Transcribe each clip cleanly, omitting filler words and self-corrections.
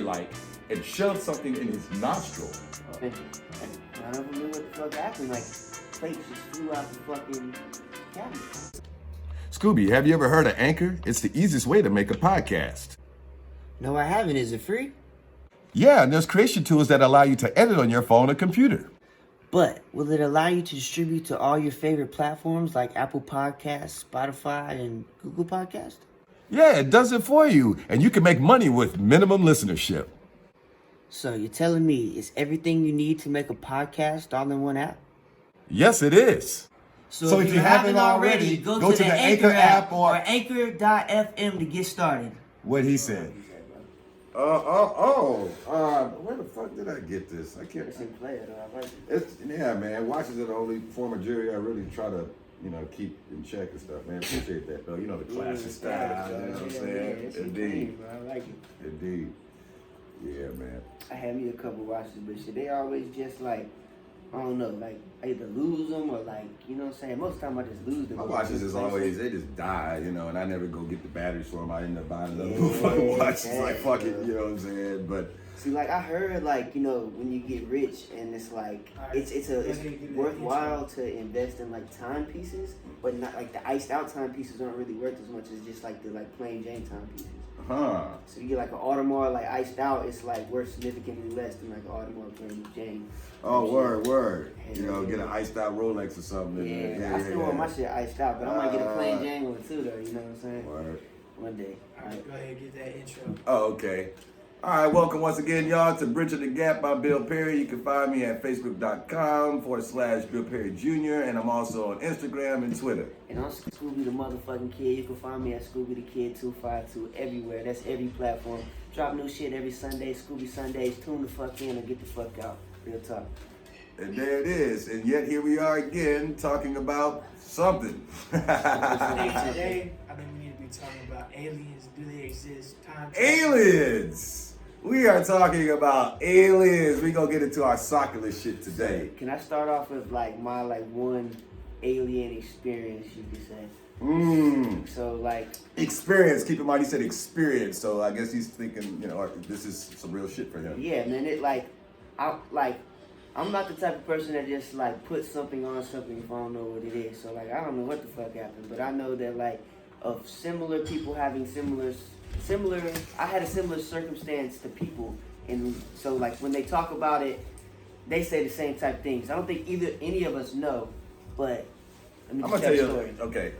like and shoved something in his nostril. And none of them knew what the fuck happened. Like, plates just flew out the fucking cabinet. Scooby, have you ever heard of Anchor? It's the easiest way to make a podcast. No, I haven't. Is it free? Yeah, and there's creation tools that allow you to edit on your phone or computer. But will it allow you to distribute to all your favorite platforms like Apple Podcasts, Spotify, and Google Podcasts? Yeah, it does it for you, and you can make money with minimum listenership. So you're telling me it's everything you need to make a podcast all in one app? Yes, it is. So if you haven't already, go to the Anchor app or anchor.fm to get started. What he said. Where the fuck did I get this? I can't. It's in play, though. I like it. It's, yeah, man. Watches are the only form of jury I really try to, keep in check and stuff, man. Appreciate that, though. You know, the classic style, you know what I'm saying? Indeed. I like it. Indeed. Yeah, man. I had me a couple watches, but shit, they always just like, I don't know, like I either lose them or like, you know what I'm saying? Most of the time I just lose them. My watches is always, they just die, and I never go get the batteries for them. I end up buying another fucking watch. It's like, fuck it, you know what I'm saying? But see, like I heard, like, when you get rich and it's like, it's worthwhile to invest in like timepieces, but not like the iced out timepieces aren't really worth as much as just like the like plain Jane timepieces. Huh. So you get like an Audemars like iced out, it's like worth significantly less than like an Audemars plain Jane. Oh, word. Get an iced out Rolex or something. Yeah, I still want my shit iced out, but I might get a plain Jane one too, though. You know what I'm saying? Word. One day. All right, go ahead and get that intro. Oh, okay. All right, welcome once again, y'all, to Bridging the Gap by Bill Perry. You can find me at facebook.com/Bill Perry Jr. And I'm also on Instagram and Twitter. And I'm Scooby the motherfucking Kid. You can find me at ScoobyDaKid 252 everywhere. That's every platform. Drop new shit every Sunday, Scooby Sundays. Tune the fuck in or get the fuck out. Real talk. And there it is. And yet here we are again talking about something. Today, I think we need to be talking about aliens. Do they exist? Time travel. Aliens! We are talking about aliens. We're going to get into our soccer shit today. Can I start off with like my like one alien experience, you could say? So like experience. Keep in mind he said experience, so I guess he's thinking, this is some real shit for him. Yeah, man. It I'm not the type of person that just like puts something on something if I don't know what it is. So like I don't know what the fuck happened, but I know that like of similar people having similar. I had a similar circumstance to people, and so like when they talk about it, they say the same type of things. I don't think any of us know, but let me just tell you a story. Okay.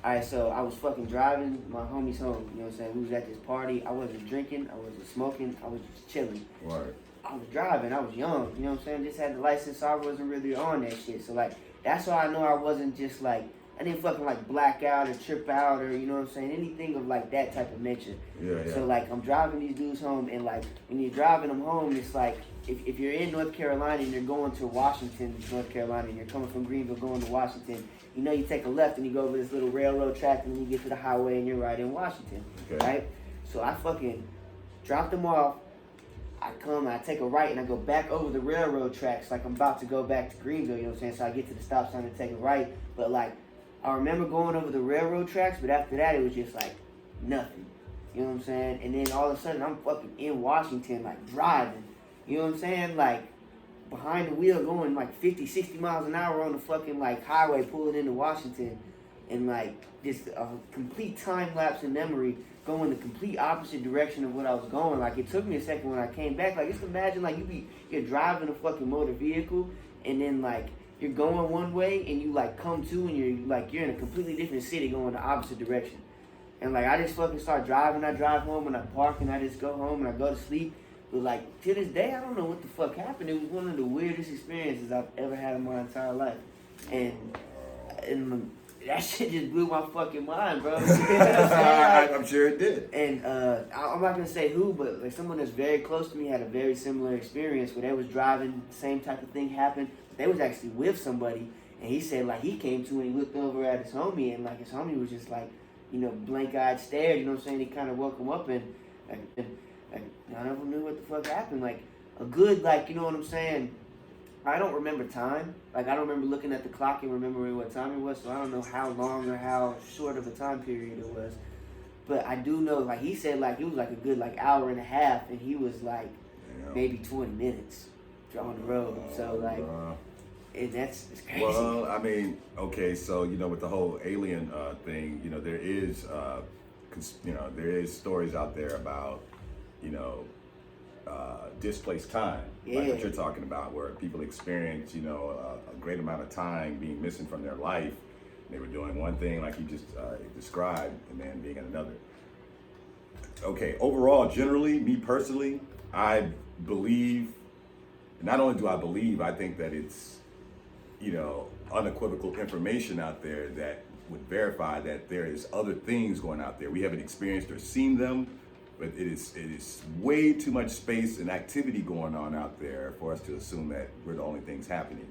All right, so I was fucking driving my homies home. You know what I'm saying? We was at this party. I wasn't drinking. I wasn't smoking. I was just chilling. Right. I was driving. I was young. You know what I'm saying? Just had the license, so I wasn't really on that shit. So like that's why I know I wasn't just like. I didn't fucking like black out or trip out or, you know what I'm saying, anything of like that type of nature. Yeah. So like I'm driving these dudes home, and like when you're driving them home, it's like if you're in North Carolina and you're going to Washington, North Carolina, and you're coming from Greenville going to Washington, you take a left and you go over this little railroad track and then you get to the highway and you're right in Washington, right? So I fucking drop them off. I take a right and I go back over the railroad tracks like I'm about to go back to Greenville, you know what I'm saying? So I get to the stop sign and take a right, but like I remember going over the railroad tracks, but after that, it was just like nothing. You know what I'm saying? And then all of a sudden, I'm fucking in Washington, like driving. You know what I'm saying? Like behind the wheel going like 50, 60 miles an hour on the fucking like highway pulling into Washington. And like just a complete time lapse in memory going the complete opposite direction of what I was going. Like it took me a second when I came back. Like just imagine like you're driving a fucking motor vehicle and then like you're going one way and you like come to and you're in a completely different city going the opposite direction. And like I just fucking start driving, I drive home and I park and I just go home and I go to sleep. But like to this day I don't know what the fuck happened. It was one of the weirdest experiences I've ever had in my entire life. And that shit just blew my fucking mind, bro. You know what I'm saying? I'm sure it did. And I'm not gonna say who, but like someone that's very close to me had a very similar experience where they was driving, the same type of thing happened. They was actually with somebody, and he said like he came to and he looked over at his homie, and like his homie was just like, blank-eyed stare. You know what I'm saying? He kind of woke him up, and none of them knew what the fuck happened. Like a good, like, you know what I'm saying? I don't remember time. Like I don't remember looking at the clock and remembering what time it was, so I don't know how long or how short of a time period it was. But I do know, like he said, like it was like a good like hour and a half, and he was like maybe 20 minutes on the road. So like, and it's crazy. Well, I mean, okay, so with the whole alien thing, there is there is stories out there about displaced time, like what you're talking about, where people experience a great amount of time being missing from their life. They were doing one thing like you just described, and then being in another. Okay, overall, generally, me personally, I believe. Not only do I believe, I think that it's unequivocal information out there that would verify that there is other things going out there. We haven't experienced or seen them, but it is way too much space and activity going on out there for us to assume that we're the only things happening.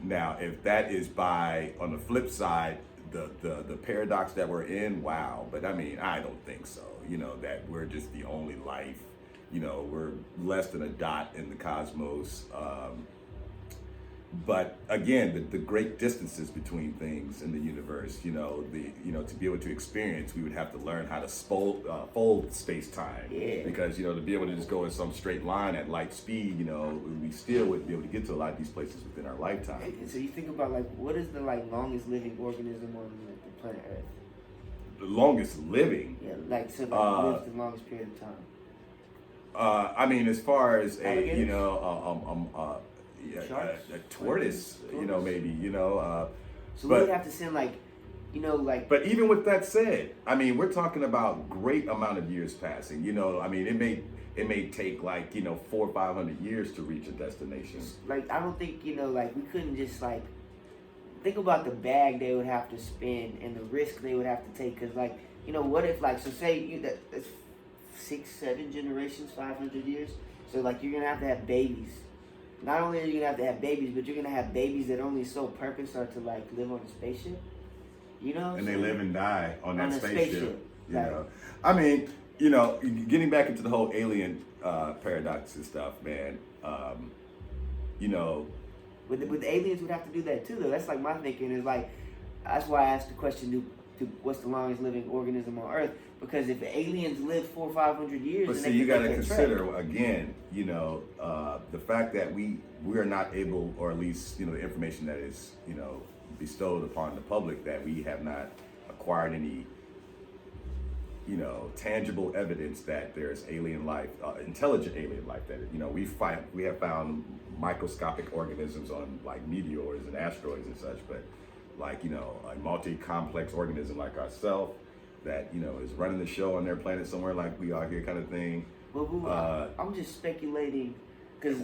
Now, if that is on the flip side, the paradox that we're in, wow. But I mean, I don't think so. That we're just the only life. We're less than a dot in the cosmos. But again, the great distances between things in the universe, to be able to experience, we would have to learn how to fold space-time. Yeah. Because, to be able to just go in some straight line at light speed, we still wouldn't be able to get to a lot of these places within our lifetime. And so you think about like, what is the like longest living organism on the planet Earth? The longest living? Yeah, like so like lives the longest period of time. I mean, as far as Alligators? a tortoise, maybe, So we but would have to send like, But even with that said, I mean, we're talking about great amount of years passing. I mean, it may take like 400 or 500 years to reach a destination. like I don't think like we couldn't just like think about the bag they would have to spend and the risk they would have to take. Cause like what if like so say that's 6-7 generations, 500 years. So like you're gonna have to have babies. Not only are you gonna have to have babies, but you're gonna have babies that only sole purpose are to like live on a spaceship. And they live and die on that spaceship. Right. I mean, getting back into the whole alien paradox and stuff, man. But the aliens would have to do that too, though. That's like my thinking is like, that's why I asked the question: what's the longest living organism on Earth? Because if the aliens live 400 or 500 years, but see, you got to consider again, the fact that we are not able, or at least the information that is bestowed upon the public, that we have not acquired any tangible evidence that there's alien life, intelligent alien life. That we have found microscopic organisms on like meteors and asteroids and such, but like a multi-complex organism like ourselves that is running the show on their planet somewhere like we are here, kind of thing. Well, I'm just speculating because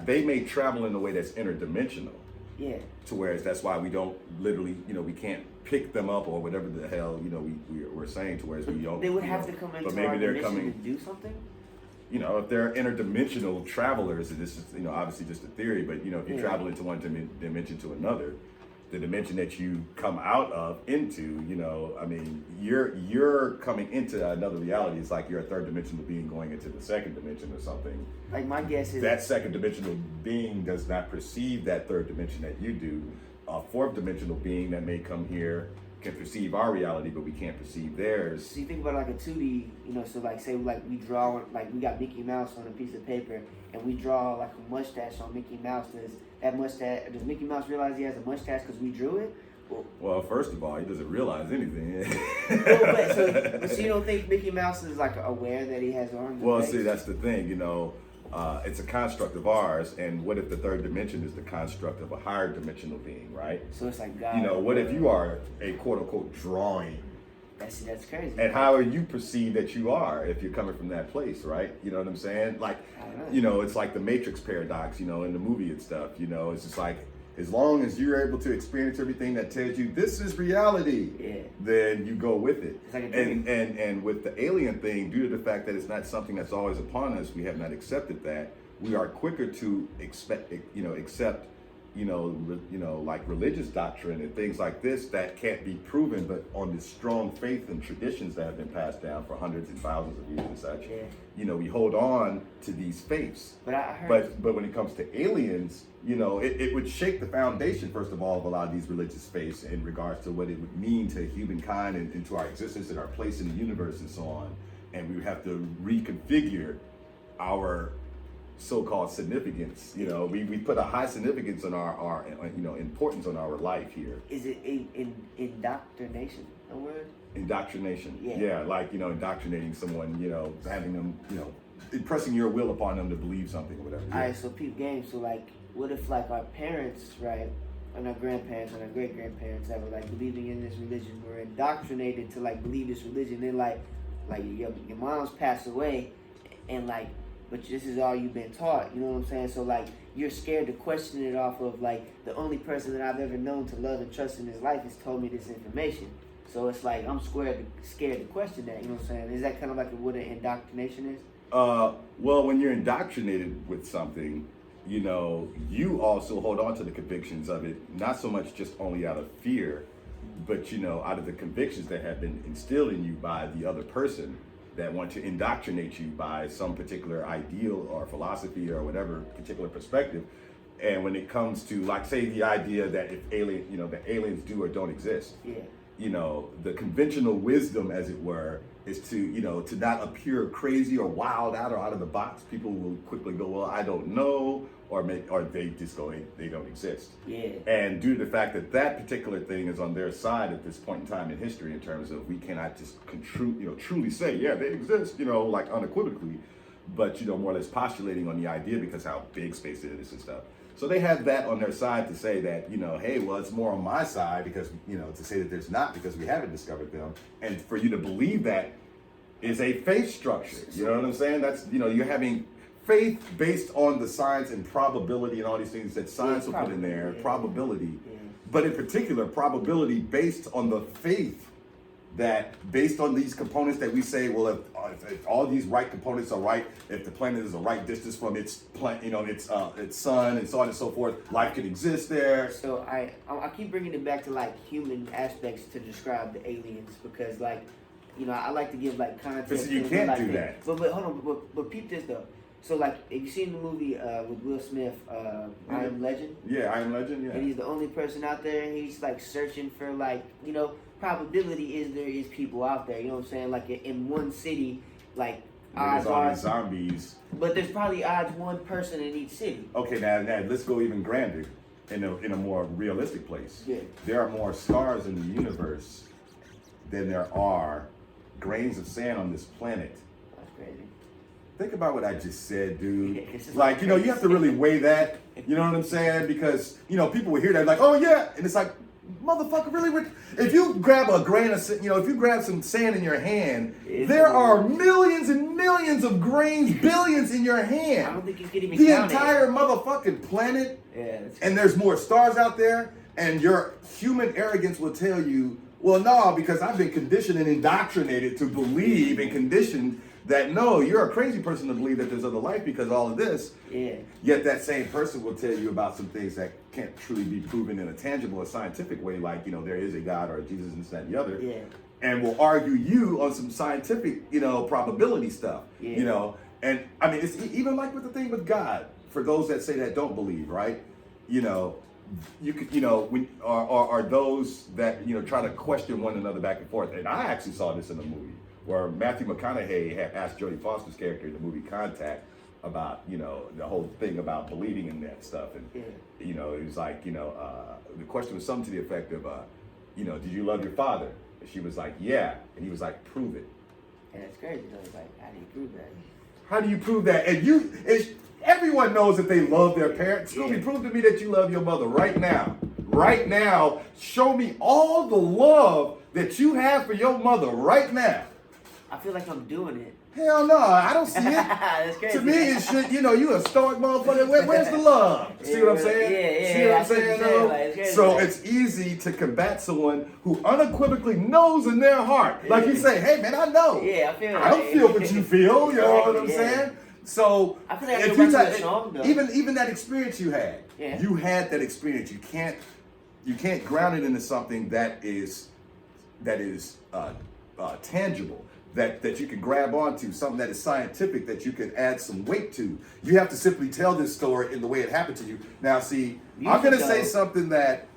they may travel in a way that's interdimensional. Yeah. To whereas that's why we don't literally, we can't pick them up or whatever the hell we're saying. To whereas we don't. They would have to come into our dimension to do something. If they're interdimensional travelers, and this is obviously just a theory, but if you travel into one dimension to another, the dimension that you come out of into, I mean, you're coming into another reality. It's like you're a third dimensional being going into the second dimension or something. Like my guess is that second dimensional being does not perceive that third dimension that you do. A fourth dimensional being that may come here can perceive our reality, but we can't perceive theirs. So you think about like a 2D, so like say like we draw, like we got Mickey Mouse on a piece of paper and we draw like a mustache on Mickey Mouse. Does Mickey Mouse realize he has a mustache because we drew it? Well, first of all, he doesn't realize anything. So you don't think Mickey Mouse is like aware that he has arms? Well, see, that's the thing, it's a construct of ours, and what if the third dimension is the construct of a higher dimensional being, right? So it's like God. What if you are a quote-unquote drawing? That's crazy. And how are you perceived that you are if you're coming from that place, right? You know what I'm saying? Like, it's like the Matrix paradox, in the movie and stuff, it's just like, as long as you're able to experience everything that tells you this is reality, then you go with it. It's like a dream. And with the alien thing, due to the fact that it's not something that's always upon us, we have not accepted that. We are quicker to accept like religious doctrine and things like this that can't be proven, but on the strong faith and traditions that have been passed down for hundreds and thousands of years and such, we hold on to these faiths. But I heard, but when it comes to aliens, it would shake the foundation, first of all, of a lot of these religious faiths in regards to what it would mean to humankind and to our existence and our place in the universe and so on. And we would have to reconfigure our so-called significance. We put a high significance on our importance on our life here. Is it indoctrination a word? Indoctrination. Yeah, like indoctrinating someone, having them, impressing your will upon them to believe something or whatever. All right, so peep game. So like, what if like our parents, right, and our grandparents and our great grandparents that were like believing in this religion were indoctrinated to like believe this religion, then like your mom's passed away, and like, but this is all you've been taught, you know what I'm saying? So like, you're scared to question it off of like, the only person that I've ever known to love and trust in his life has told me this information. So it's like, I'm scared to question that, you know what I'm saying? Is that kind of like what an indoctrination is? Well, when you're indoctrinated with something, you also hold on to the convictions of it, not so much just only out of fear, but out of the convictions that have been instilled in you by the other person that want to indoctrinate you by some particular ideal or philosophy or whatever particular perspective. And when it comes to, like, say, the idea that if that aliens do or don't exist, the conventional wisdom, as it were, is to not appear crazy or wild out or out of the box. People will quickly go, well, I don't know, or they just go, they don't exist. And due to the fact that particular thing is on their side at this point in time in history, in terms of we cannot just truly say, yeah, they exist, like unequivocally, but more or less postulating on the idea because how big space is and stuff. So they have that on their side to say that, hey, well, it's more on my side because, to say that there's not because we haven't discovered them. And for you to believe that is a faith structure. You know what I'm saying? That's, you're having faith based on the science and probability and all these things that science will put in there, probability. But in particular, probability based on the faith that based on these components that we say, well, if all these right components are right, if the planet is a right distance from its sun and so on and so forth, life could exist there. So I keep bringing it back to like human aspects to describe the aliens because like, I like to give like context. But you can't do that. But hold on, but peep this though. So like, have you seen the movie with Will Smith, I Am Legend? Yeah, I Am Legend. Yeah. And he's the only person out there, and he's like searching for like, probability is there is people out there. You know what I'm saying? Like in one city, like odds are zombies. But there's probably odds one person in each city. Okay, now let's go even grander, in a more realistic place. Yeah. There are more stars in the universe than there are grains of sand on this planet. That's crazy. Think about what I just said, dude. Like, you have to really weigh that. You know what I'm saying? Because, people will hear that like, oh yeah. And it's like, motherfucker, really? If you grab a grain of, if you grab some sand in your hand, there are millions and millions of grains, billions in your hand. I don't think you can even the count entire motherfucking planet. Yeah. And there's more stars out there. And your human arrogance will tell you, well, no, because I've been conditioned and indoctrinated to believe and conditioned that no, you're a crazy person to believe that there's other life because of all of this. Yeah. Yet that same person will tell you about some things that can't truly be proven in a tangible or scientific way, like, there is a God or a Jesus and this, that, and the other. Yeah. And will argue you on some scientific, probability stuff. Yeah. And I mean, it's even like with the thing with God, for those that say that don't believe, right? You could, when are those that, try to question one another back and forth. And I actually saw this in a movie where Matthew McConaughey had asked Jodie Foster's character in the movie Contact about, the whole thing about believing in that stuff. And, it was like, the question was something to the effect of, did you love your father? And she was like, yeah. And he was like, prove it. And it's crazy though. It's like, how do you prove that? How do you prove that? And everyone knows that they love their parents. Scooby, prove to me that you love your mother right now. Right now. Show me all the love that you have for your mother right now. I feel like I'm doing it. Hell no, I don't see it. That's crazy. To me, it's shit, you a stoic motherfucker. Where's the love? See what I'm saying? Yeah. See what I'm saying, though? Like, so it's easy to combat someone who unequivocally knows in their heart. Like you say, hey man, I know. Yeah, I feel it. I don't feel what you feel, you know what I'm saying? So I feel like if I you go back to ta- the song, though. even that experience you had, Yeah. you had that experience. You can't ground it into something that is tangible. That you can grab onto, something that is scientific, that you can add some weight to. You have to simply tell this story in the way it happened to you. Now, see, I'm going to say something that,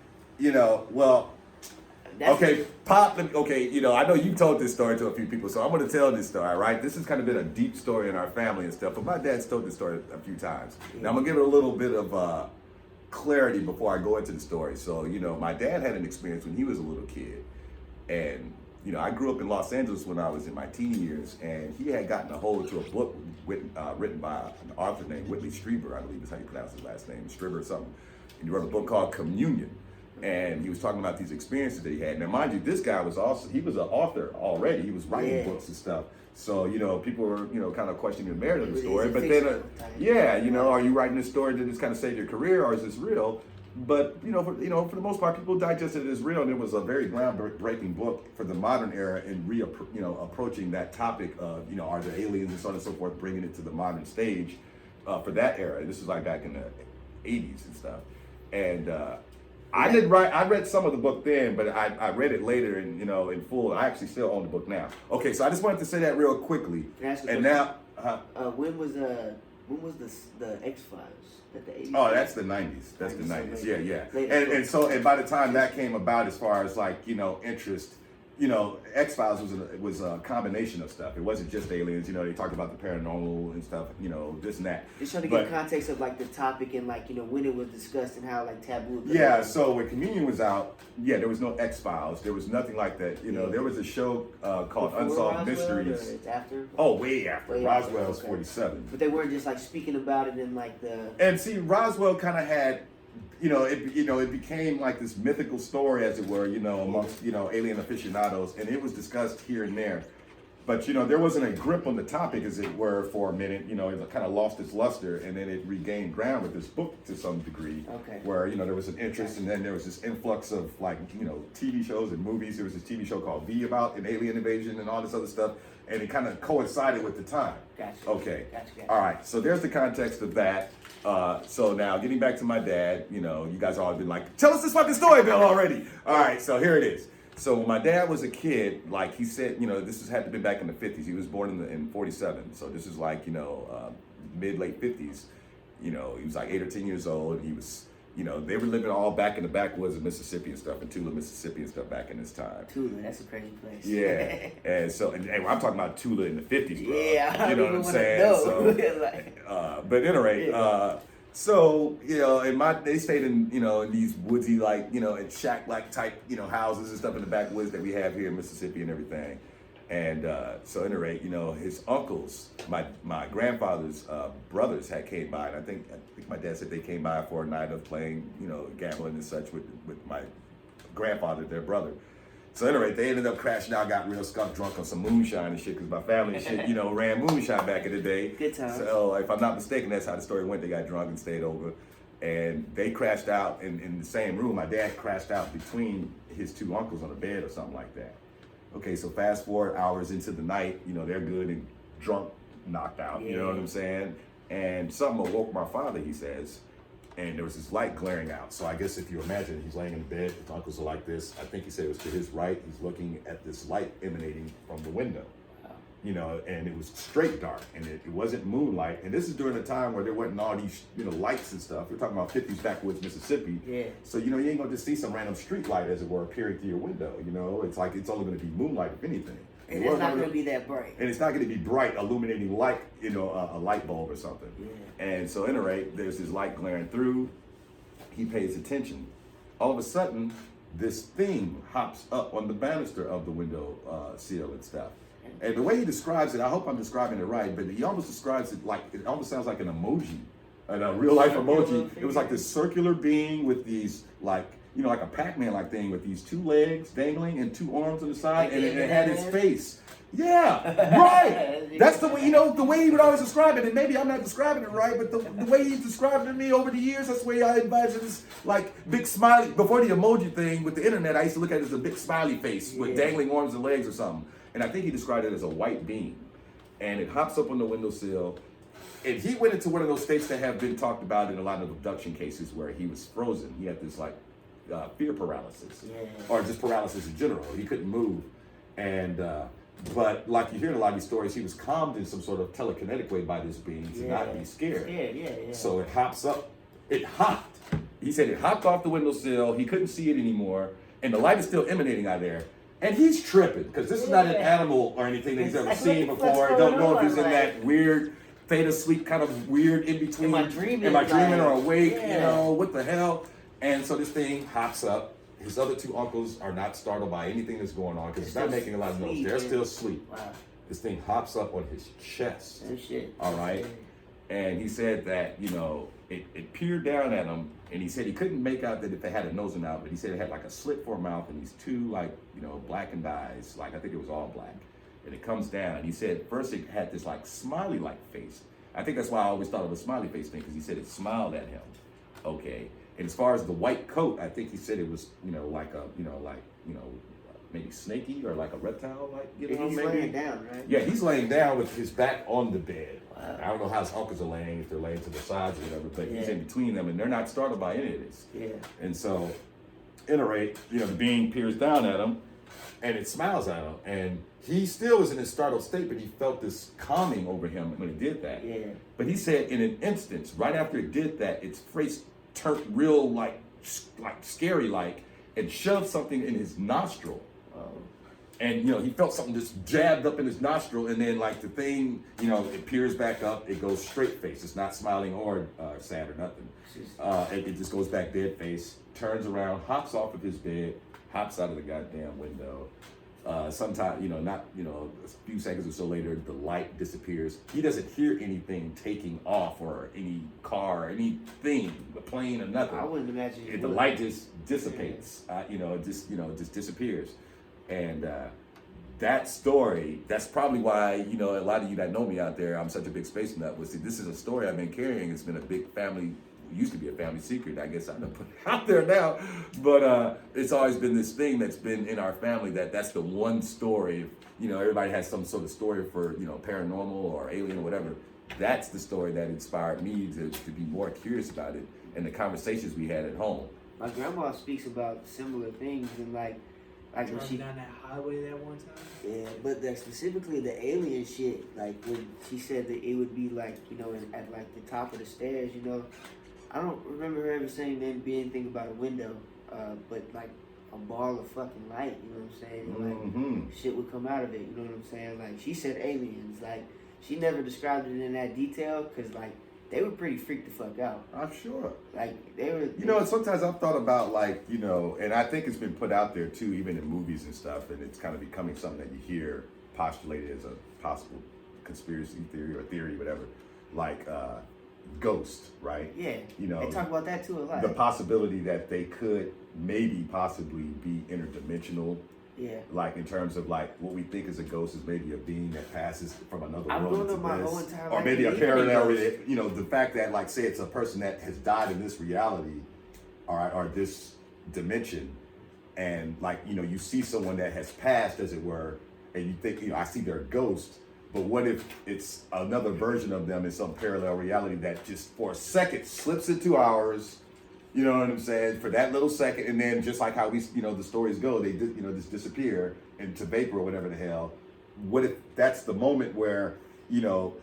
okay, Pop, okay, I know you told this story to a few people, so I'm going to tell this story, right? This has kind of been a deep story in our family and stuff, but my dad's told this story a few times. Now, I'm going to give it a little bit of clarity before I go into the story. So, my dad had an experience when he was a little kid, and I grew up in Los Angeles when I was in my teen years, and he had gotten a hold to a book written by an author named Whitley Strieber, I believe is how you pronounce his last name, Strieber or something. And he wrote a book called Communion, and he was talking about these experiences that he had. Now, mind you, this guy was he was an author already. He was writing books and stuff. So, people were, kind of questioning the merit of the story. But then, are you writing this story to just kind of save your career, or is this real? But for the most part, people digested it as real, and it was a very groundbreaking book for the modern era in approaching that topic of are there aliens and so on and so forth, bringing it to the modern stage for that era. This was like back in the 80s and stuff. And I read some of the book then, but I read it later and in full. I actually still own the book now. Okay, so I just wanted to say that real quickly. And now, when was the X-Files? That the 80s? Oh, that's the 90s. That's the 90s. Yeah. And by the time that came about, as far as interest, X-Files was a combination of stuff. It wasn't just aliens. They talked about the paranormal and stuff. This and that. Just trying to get context of the topic and when it was discussed and how taboo. Yeah. So when Communion was out, there was no X-Files. There was nothing like that. There was a show called Unsolved Mysteries. It's after? Oh, way after. Roswell's 47. But they weren't just speaking about it in the. And see, Roswell kind of had. It became like this mythical story, as it were, amongst, alien aficionados, and it was discussed here and there. But, there wasn't a grip on the topic, as it were, for a minute. It kind of lost its luster, and then it regained ground with this book to some degree. Okay. Where, there was an interest, and then there was this influx of, TV shows and movies. There was this TV show called V about an alien invasion and all this other stuff, and it kind of coincided with the time. Gotcha. Okay. Gotcha. All right, so there's the context of that. So now, getting back to my dad, you guys all have been like, tell us this fucking story, Bill, already. All right, so here it is. So when my dad was a kid, he said, this had to be back in the 50s. He was born in 47. So this is mid-late 50s. He was 8 or 10 years old. And he was, they were living all back in the backwoods of Mississippi and stuff, in Tula, Mississippi and stuff back in this time. Tula, that's a crazy place. Yeah. And so, and I'm talking about Tula in the 50s, bro. Yeah, you know what I'm saying? So, but at any rate, so, and they stayed in, in these woodsy, in shack-like type, houses and stuff in the backwoods that we have here in Mississippi and everything. And so at any rate, his uncles, my grandfather's brothers had came by, and I think my dad said they came by for a night of playing, gambling and such with my grandfather, their brother. So at any rate, they ended up crashing out, got real skunk drunk on some moonshine and shit, because my family and shit, ran moonshine back in the day. Good times. So if I'm not mistaken, that's how the story went. They got drunk and stayed over. And they crashed out in the same room. My dad crashed out between his two uncles on a bed or something like that. Okay, so fast forward hours into the night, they're good and drunk, knocked out, you know what I'm saying? And something awoke my father, he says, and there was this light glaring out. So I guess if you imagine, he's laying in bed, his uncles are like this. I think he said it was to his right. He's looking at this light emanating from the window, and it was straight dark, and it wasn't moonlight. And this is during a time where there wasn't all these, lights and stuff. We're talking about 50s backwoods Mississippi. Yeah. So, you ain't gonna just see some random street light, as it were, appearing through your window. It's like it's only gonna be moonlight, if anything. And it's not gonna be that bright. And it's not gonna be bright, illuminating light, a light bulb or something. Yeah. And so, at any rate, there's this light glaring through. He pays attention. All of a sudden, this thing hops up on the banister of the window sill and stuff. And the way he describes it, I hope I'm describing it right, but he almost describes it it almost sounds like an emoji, a real life emoji. It was like this circular being with these like a Pac-Man like thing with these two legs dangling and two arms on the side, and it had his face. Yeah, right. That's the way, the way he would always describe it. And maybe I'm not describing it right, but the way he described it to me over the years, that's the way I envisioned this big smiley. Before the emoji thing with the internet, I used to look at it as a big smiley face with dangling arms and legs or something. And I think he described it as a white beam. And it hops up on the windowsill, And he went into one of those states that have been talked about in a lot of abduction cases where he was frozen. He had this like fear paralysis, or just paralysis in general. He couldn't move, and but like you hear in a lot of these stories, he was calmed in some sort of telekinetic way by this being to not be scared. So it hops up. It hopped. He said it hopped off the windowsill. He couldn't see it anymore, and the light is still emanating out there. And he's tripping because this is not an animal or anything that he's ever seen before. Don't know if he's in that weird theta sleep, kind of weird in between. Am I dreaming or awake? You know, what the hell? And so this thing hops up. His other two uncles are not startled by anything that's going on because he's not making a lot of noise. They're still asleep. Wow. This thing hops up on his chest. Oh, shit. All right. And he said that, you know, it peered down at him, and he said he couldn't make out that if they had a nose and out, but he said it had like a slit for a mouth and these two, like, you know, blackened eyes, like I think it was all black. And it comes down, and he said first it had this like smiley-like face. I think that's why I always thought of a smiley face thing, because he said it smiled at him. Okay. And as far as the white coat, I think he said it was, you know, like a, you know, maybe snaky or like a reptile, like, you know, he's maybe. laying down, right? Yeah, he's laying down with his back on the bed. Wow. I don't know how his uncles are laying, if they're laying to the sides or whatever, but he's in between them, and they're not startled by any of this. Yeah. And so, at any rate, you know, the being peers down at him, and it smiles at him, and he still was in a startled state, but he felt this calming over him when it did that. Yeah. But he said in an instance, right after it did that, its face turned real like scary like, and shoved something in his nostril. And, you know, he felt something just jabbed up in his nostril, and then, like, the thing, you know, it peers back up, it goes straight face. It's not smiling or sad or nothing. It just goes back dead face, turns around, hops off of his bed, hops out of the goddamn window. Sometime, you know, not, you know, a few seconds or so later, the light disappears. He doesn't hear anything taking off, or any car, or anything, a plane or nothing. I wouldn't imagine. The light just dissipates. You know, it just disappears. And that story, that's probably why, you know, a lot of you that know me out there, I'm such a big space nut. See, this is a story I've been carrying. It's been a big family, used to be a family secret. I guess I'm gonna put it out there now. But it's always been this thing that's been in our family, that's the one story. You know, everybody has some sort of story for, you know, paranormal or alien or whatever. That's the story that inspired me to be more curious about it, and the conversations we had at home. My grandma speaks about similar things, and like when she down that highway that one time. Yeah, but that specifically the alien shit, like when she said that it would be like, you know, at like the top of the stairs, you know. I don't remember her ever saying there be anything about a window, but like a ball of fucking light, you know what I'm saying? And like shit would come out of it, you know what I'm saying? Like she said aliens, like she never described it in that detail, because like they were pretty freaked the fuck out. I'm sure. Like they were. You know, and sometimes I've thought about, like, you know, and I think it's been put out there too, even in movies and stuff, and it's kind of becoming something that you hear postulated as a possible conspiracy theory or theory, whatever. Like ghost, right? Yeah. You know, they talk about that too a lot. The possibility that they could possibly be interdimensional. Yeah. Like in terms of like what we think is a ghost is maybe a being that passes from another world into this, or maybe a parallel. You know, the fact that, like, say it's a person that has died in this reality, or this dimension, and like, you know, you see someone that has passed, as it were, and you think, you know, I see their ghost. But what if it's another version of them in some parallel reality that just for a second slips into ours? You know what I'm saying? For that little second, and then just like how we, you know, the stories go, they, you know, just disappear into vapor or whatever the hell. What if that's the moment where, you know,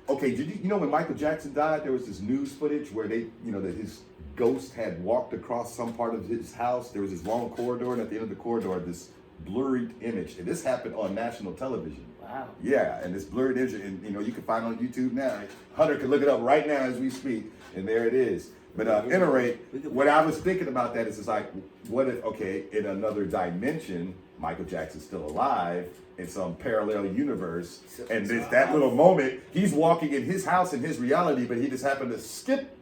okay, did you know when Michael Jackson died, there was this news footage where they, you know, that his ghost had walked across some part of his house. There was this long corridor, and at the end of the corridor, this blurred image, and this happened on national television. Wow. Yeah, and this blurred image, and you know, you can find it on YouTube now. Hunter can look it up right now as we speak, and there it is. But at any rate, what I was thinking about that is, it's like, what if, okay, in another dimension, Michael Jackson's still alive in some parallel universe, and there's that little moment, he's walking in his house in his reality, but he just happened to skip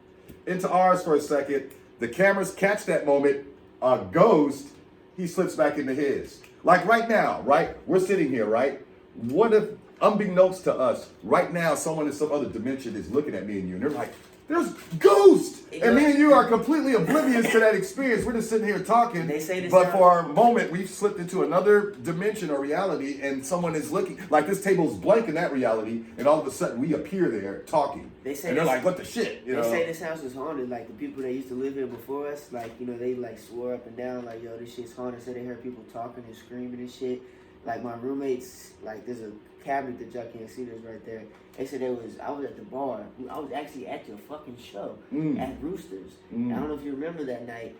into ours for a second. The cameras catch that moment, a ghost, he slips back into his. Like right now, right? We're sitting here, right? What if, unbeknownst to us, right now, someone in some other dimension is looking at me and you, and they're like, there's ghosts. And me and you are completely oblivious to that experience. We're just sitting here talking. They say this but for a moment, we've slipped into another dimension or reality, and someone is looking like this table's blank in that reality, and all of a sudden we appear there talking. They say and they're like, "What the shit?" You they know? say this house is haunted. Like the people that used to live here before us, like they like swore up and down, like yo, this shit's haunted. Said they heard people talking and screaming and shit. Like my roommates, like there's a cabinet that y'all can't see. That's right there. They said I was at the bar. I was actually at your fucking show at Roosters. I don't know if you remember that night.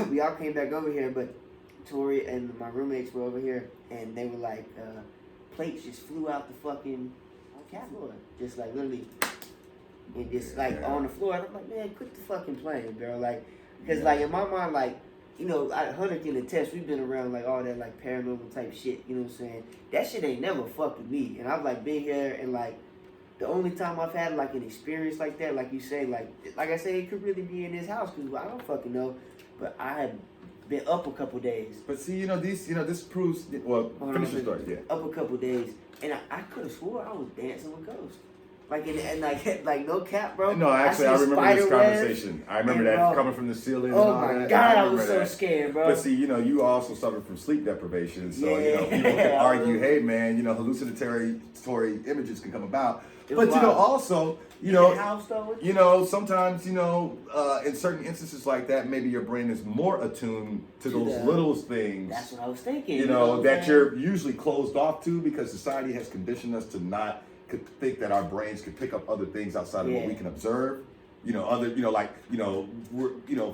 We all came back over here, but Tori and my roommates were over here, and they were like, plates just flew out the fucking floor, just like literally, and just like on the floor. And I'm like, man, quit the fucking playing, bro. Like, because like in my mind, like. Hunter can attest, we've been around like all that like paranormal type shit, you know what I'm saying? That shit ain't never fucked with me. And I've like been here and like the only time I've had like an experience like that, like you say, like I say, it could really be in this house because I don't fucking know. But I had been up a couple days. But see, this proves, well, finish the story, yeah. Up a couple days. And I could have swore I was dancing with ghosts. Like, like no cap, bro. No, actually, I remember this conversation. I remember that coming from the ceiling. Oh my God, I was so scared, bro. But see, you also suffer from sleep deprivation. So, people can argue, hey, man, hallucinatory images can come about. But, also, sometimes, in certain instances like that, maybe your brain is more attuned to those little things. That's what I was thinking. That you're usually closed off to because society has conditioned us to not think that our brains could pick up other things outside of what we can observe. For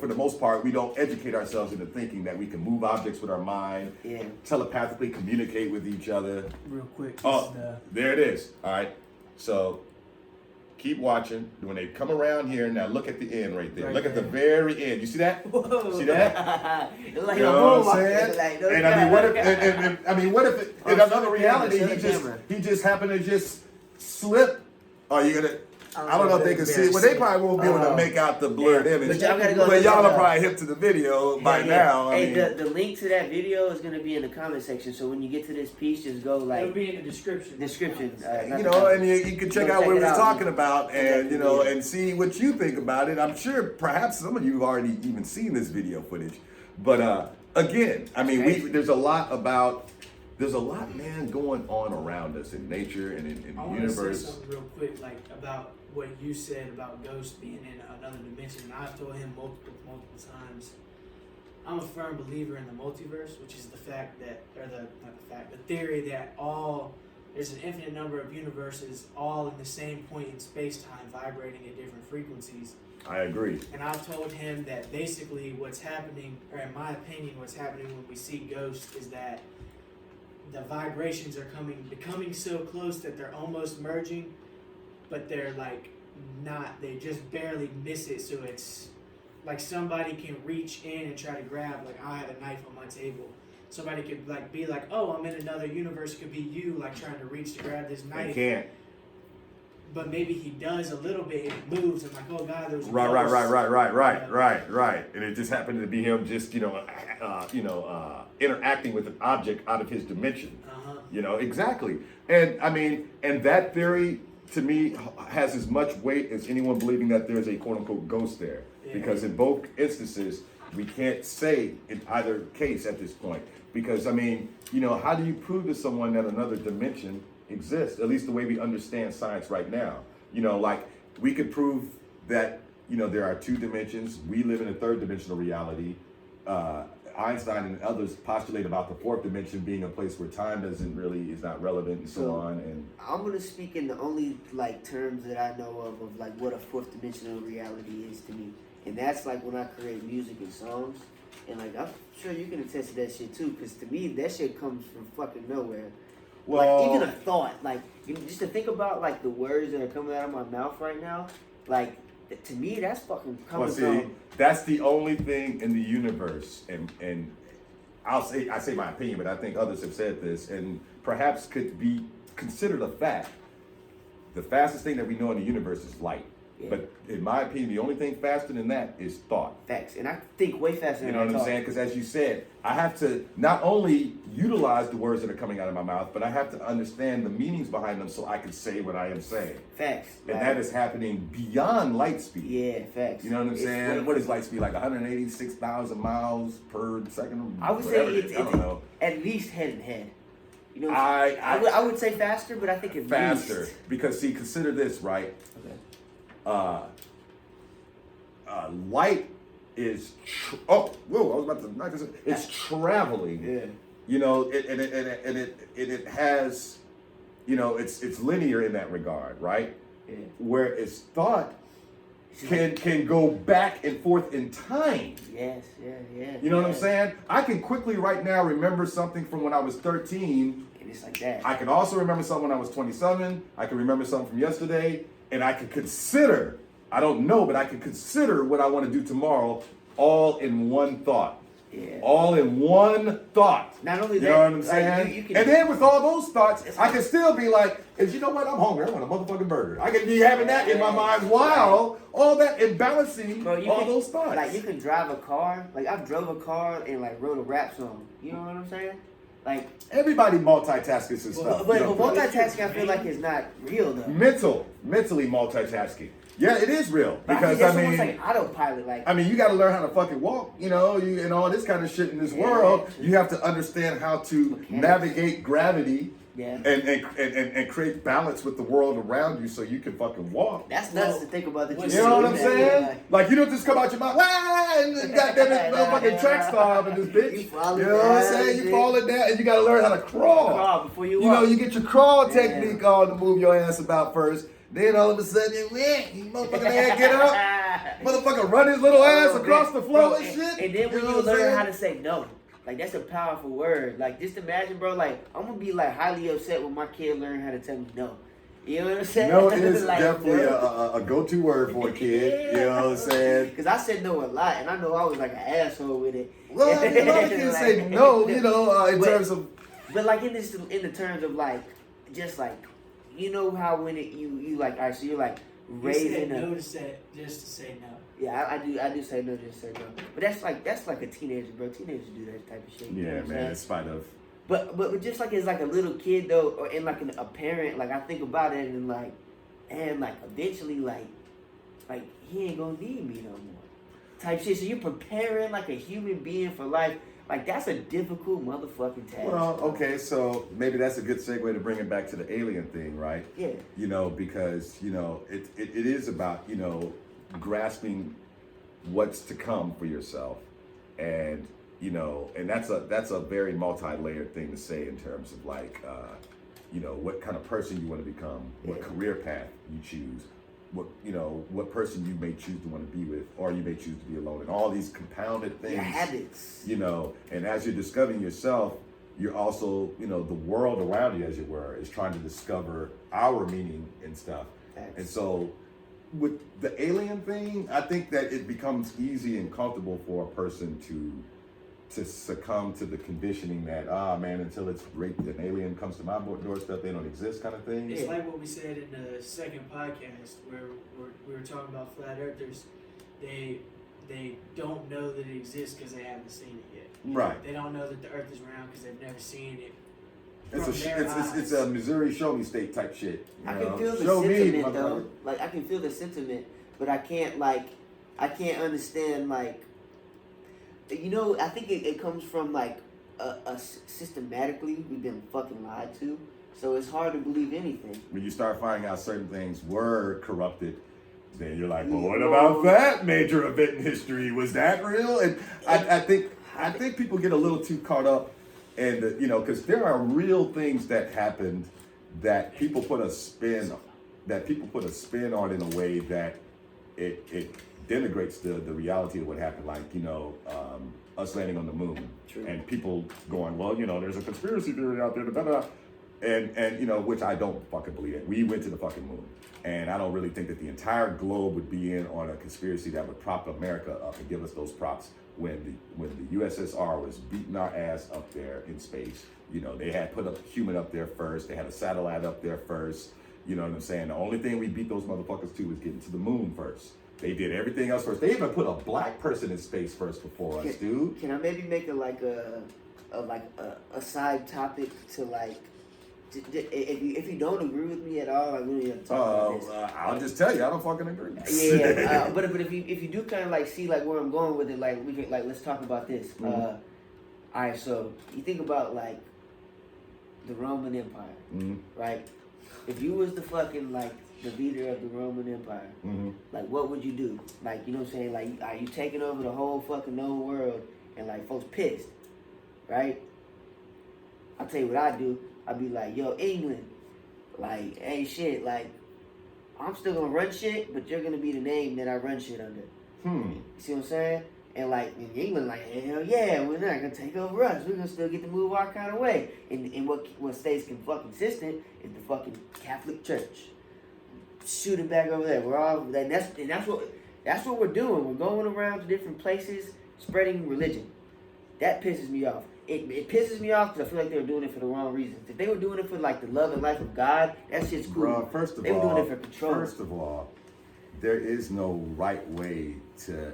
the most part, we don't educate ourselves into thinking that we can move objects with our mind, telepathically communicate with each other. Real quick. There it is. All right. So keep watching. When they come around here, now look at the end right there. Look at the very end. You see that? Whoa. See that? Like you know what I'm saying? And I mean, what if in another reality he just happened to just slip? Are you gonna? I don't know if they can see it. Well, they probably won't be able to make out the blurred image. But y'all gotta go. But y'all are probably hip to the video by now. Hey, the link to that video is gonna be in the comment section. So when you get to this piece, just go like. It'll be in the description. And you can check out what we're talking about, and and see what you think about it. I'm sure perhaps some of you have already even seen this video footage, but again, I mean, there's a lot, man, going on around us in nature and in the universe. I want to say something real quick, like about what you said about ghosts being in another dimension. And I've told him multiple times. I'm a firm believer in the multiverse, which is the theory that there's an infinite number of universes, all in the same point in space-time, vibrating at different frequencies. I agree. And I've told him that basically what's happening, or in my opinion, what's happening when we see ghosts is that the vibrations are becoming so close that they're almost merging, but they're like not, they just barely miss it. So it's like somebody can reach in and try to grab, like I have a knife on my table. Somebody could like be like, oh, I'm in another universe. It could be you like trying to reach to grab this knife. They can't. But maybe he does a little bit, it moves, and like, oh God, there's right. And it just happened to be him just, interacting with an object out of his dimension. Exactly. And I mean, and that theory to me has as much weight as anyone believing that there's a quote unquote ghost there. Yeah. Because in both instances, we can't say in either case at this point. Because I mean, how do you prove to someone that another dimension exists? At least the way we understand science right now. Like we could prove that, there are two dimensions. We live in a third dimensional reality. Einstein and others postulate about the fourth dimension being a place where time is not relevant and so on. And I'm gonna speak in the only like terms that I know of like what a fourth dimensional reality is to me, and that's like when I create music and songs, and like I'm sure you can attest to that shit too, because to me that shit comes from fucking nowhere. Well, like even a thought, like just to think about like the words that are coming out of my mouth right now, like. To me, that's fucking coming from. That's the only thing in the universe, and I say my opinion, but I think others have said this, and perhaps could be considered a fact. The fastest thing that we know in the universe is light. Yeah. But in my opinion, the only thing faster than that is thought. Facts. And I think way faster You than know what I'm saying? Because as you said, I have to not only utilize the words that are coming out of my mouth, but I have to understand the meanings behind them so I can say what I am saying. Facts. And that is happening beyond light speed. Yeah, facts. You know what I'm saying? What is light speed? Like 186,000 miles per second? I would Whatever say it is. I don't know. at least head and head. You know, I would say faster, but I think at faster. least. Because see, consider this, right? Okay. Light is I was about to not just, it's traveling. Yeah. You know, it has, you know, it's linear in that regard, right? Yeah. Whereas thought can go back and forth in time. Yes, yeah. You know what I'm saying? I can quickly right now remember something from when I was 13. And it's like that. I can also remember something when I was 27. I can remember something from yesterday. And I can consider, I don't know, but I can consider what I want to do tomorrow all in one thought. Yeah. All in one thought. Not only that, you know what I'm saying? Like, you can, and then with all those thoughts, I can still be like, "Cause you know what? I'm hungry. I want a motherfucking burger." I can be having that in my mind while all that and balancing all those thoughts. Like you can drive a car. Like I've drove a car and like wrote a rap song. You know what I'm saying? Like everybody multitasking and stuff. But you know, multitasking, I feel like is not real though. Mentally multitasking. Yeah, it is real because it's almost like autopilot. Like you got to learn how to fucking walk. You know, and all this kind of shit in this world. You have to understand how to navigate gravity. Yeah. And create balance with the world around you so you can fucking walk. That's nuts to think about. That you know what I'm saying? Like you don't just come out your mouth, and goddamn it, motherfucking track star up in this bitch. You know what I'm saying? You falling down, and you got to learn how to crawl. Crawl before you walk. You know, you get your crawl technique on to move your ass about first. Then all of a sudden, you motherfucking ass get up, motherfucker run his little ass across the floor and shit. And then when you learn how to say no. Like, that's a powerful word. Like, just imagine, bro, like, I'm going to be, like, highly upset when my kid learn how to tell me no. You know what I'm saying? No is like, definitely a go-to word for a kid. You know what I'm saying? Because I said no a lot, and I know I was, like, an asshole with it. Well, a lot of kids say no, you know, in terms of... But, like, in the terms of, like, just, like, you know how when you like, all right, so you're, like, raising no to say, just to say no. Yeah, I do say no, just say no. But that's like a teenager, bro. Teenagers do that type of shit. Yeah, man, in spite of. But just like as like a little kid though, or and like a parent, like I think about it and like eventually like he ain't gonna need me no more. Type shit. So you're preparing like a human being for life. Like that's a difficult motherfucking task. Well, okay, so maybe that's a good segue to bring it back to the alien thing, right? Yeah. You know, because you know it is about grasping what's to come for yourself, and and that's a very multi-layered thing to say in terms of like what kind of person you want to become, what career path you choose, what person you may choose to want to be with, or you may choose to be alone, and all these compounded things. Your habits. And as you're discovering yourself, you're also the world around you, as it were, is trying to discover our meaning and stuff. And so with the alien thing, I think that it becomes easy and comfortable for a person to succumb to the conditioning that until it's great, an alien comes to my doorstep, they don't exist, kind of thing. It's like what we said in the second podcast where we were talking about flat earthers. They don't know that it exists because they haven't seen it yet. Right. They don't know that the Earth is round because they've never seen it. It's a Missouri show me state type shit. I can feel the sentiment though. Like I can feel the sentiment, but I can't understand like. I think it comes from like systematically we've been fucking lied to, so it's hard to believe anything. When you start finding out certain things were corrupted, then you're like, well, what about that major event in history? Was that real? And I think people get a little too caught up. And, because there are real things that happened that people put a spin on in a way that it denigrates the reality of what happened. Like, us landing on the moon. True. And people going, well, there's a conspiracy theory out there, blah, blah, blah. And which I don't fucking believe it. We went to the fucking moon. And I don't really think that the entire globe would be in on a conspiracy that would prop America up and give us those props when the USSR was beating our ass up there in space. They had put a human up there first. They had a satellite up there first. You know what I'm saying? The only thing we beat those motherfuckers to was getting to the moon first. They did everything else first. They even put a black person in space first before us, dude. Can I maybe make a side topic to like, if you don't agree with me at all, I really have to talk about this. I'll just tell you, I don't fucking agree. Yeah, but if you do kind of like see like where I'm going with it, like we can like let's talk about this. All right, so you think about like the Roman Empire, right? If you was the fucking like the leader of the Roman Empire, like what would you do? Like, you know what I'm saying? Like, are you taking over the whole fucking known world and like folks pissed, right? I'll tell you what I do. I'd be like, yo, England, like, hey shit, like, I'm still gonna run shit, but you're gonna be the name that I run shit under. You see what I'm saying? And like in England, like, hell yeah, we're not gonna take over us. We're gonna still get to move our kind of way. And what stays consistent is the fucking Catholic Church. Shoot it back over there. We're all that's what we're doing. We're going around to different places, spreading religion. That pisses me off. It pisses me off because I feel like they were doing it for the wrong reasons. If they were doing it for like the love and life of God, that shit's cool. Bruh, first of they were all, doing it for control. First of all, there is no right way to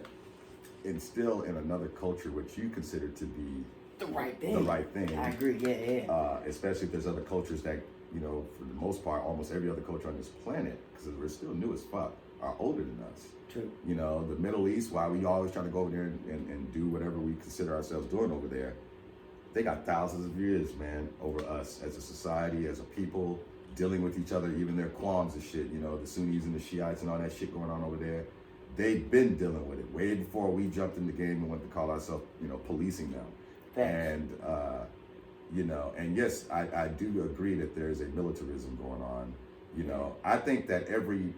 instill in another culture what you consider to be the right thing. The right thing. I agree. Yeah. Especially if there's other cultures that, you know, for the most part, almost every other culture on this planet, because we're still new as fuck, are older than us. True. You know, the Middle East, why we always trying to go over there and do whatever we consider ourselves doing over there, they got thousands of years, man, over us as a society, as a people, dealing with each other, even their qualms and shit, you know, the Sunnis and the Shiites and all that shit going on over there. They've been dealing with it way before we jumped in the game and went to call ourselves, you know, policing them. Thanks. And, you know, and yes, I do agree that there's a militarism going on. You know, I think that every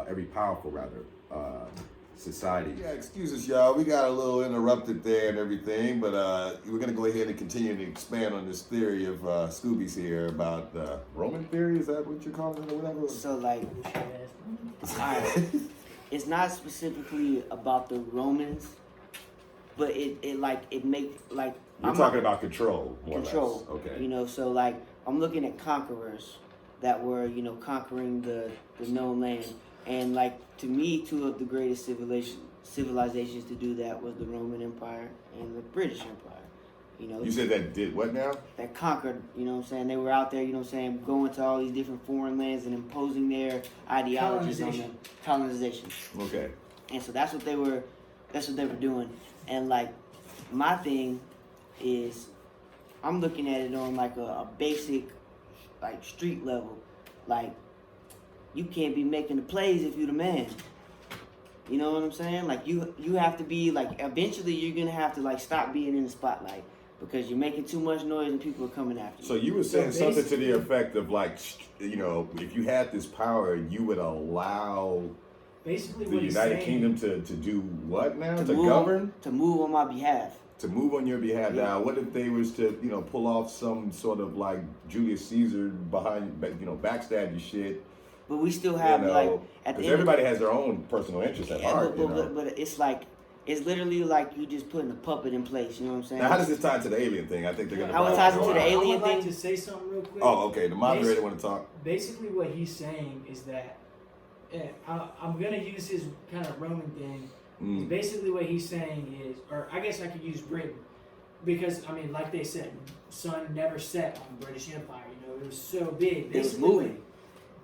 every powerful society. Yeah, excuse us, y'all. We got a little interrupted there and everything, but we're going to go ahead and continue to expand on this theory of Scooby's here about the Roman theory. Is that what you're calling it or whatever? So, like, alright, it's not specifically about the Romans, but it makes, like... You're talking about control, more control, or less. Okay. You know, so, like, I'm looking at conquerors that were, you know, conquering the known land. And, like, to me, two of the greatest civilizations to do that was the Roman Empire and the British Empire. You know, you said that did what now? That conquered, you know what I'm saying? They were out there, you know what I'm saying, going to all these different foreign lands and imposing their ideologies on them. Colonization. Okay. And so that's what they were doing. And, like, my thing is, I'm looking at it on, like, a basic, like, street level. Like, you can't be making the plays if you're the man. You know what I'm saying? Like, you have to be, like, eventually you're going to have to, like, stop being in the spotlight because you're making too much noise and people are coming after you. So you were saying something to the effect of, like, you know, if you had this power, you would allow basically the United Kingdom to do what now? To govern? To move on my behalf. To move on your behalf. Yeah. Now, what if they was to, you know, pull off some sort of, like, Julius Caesar behind, you know, backstab you shit? But we still have, you know, like, at the end, everybody has their own personal interest at heart. But it's like, it's literally like you just putting a puppet in place. You know what I'm saying? Now, how does this tie to the alien thing? I think they're going to. How it ties into the alien thing? I would like to say something real quick. Oh, okay. The moderator want to talk. Basically, what he's saying is that I'm going to use his kind of Roman thing. Basically, what he's saying is, or I guess I could use Britain, because I mean, like they said, sun never set on the British Empire. You know, it was so big. It was moving.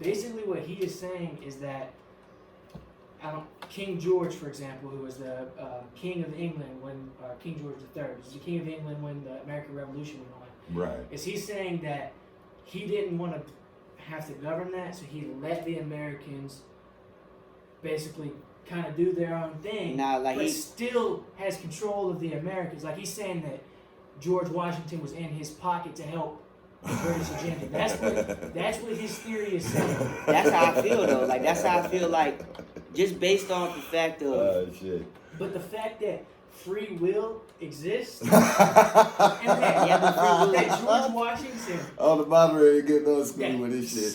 Basically, what he is saying is that King George, for example, who was the King of England when King George III was the King of England when the American Revolution went on. Right. Is he saying that he didn't want to have to govern that, so he let the Americans basically kind of do their own thing, like but still has control of the Americans. Like he's saying that George Washington was in his pocket to help the British agenda. That's what his theory is saying. That's how I feel though. Like that's how I feel. Like just based off the fact of. Shit. But the fact that free will exists, and that George Washington. Oh, the moderator getting on Scooby with this shit.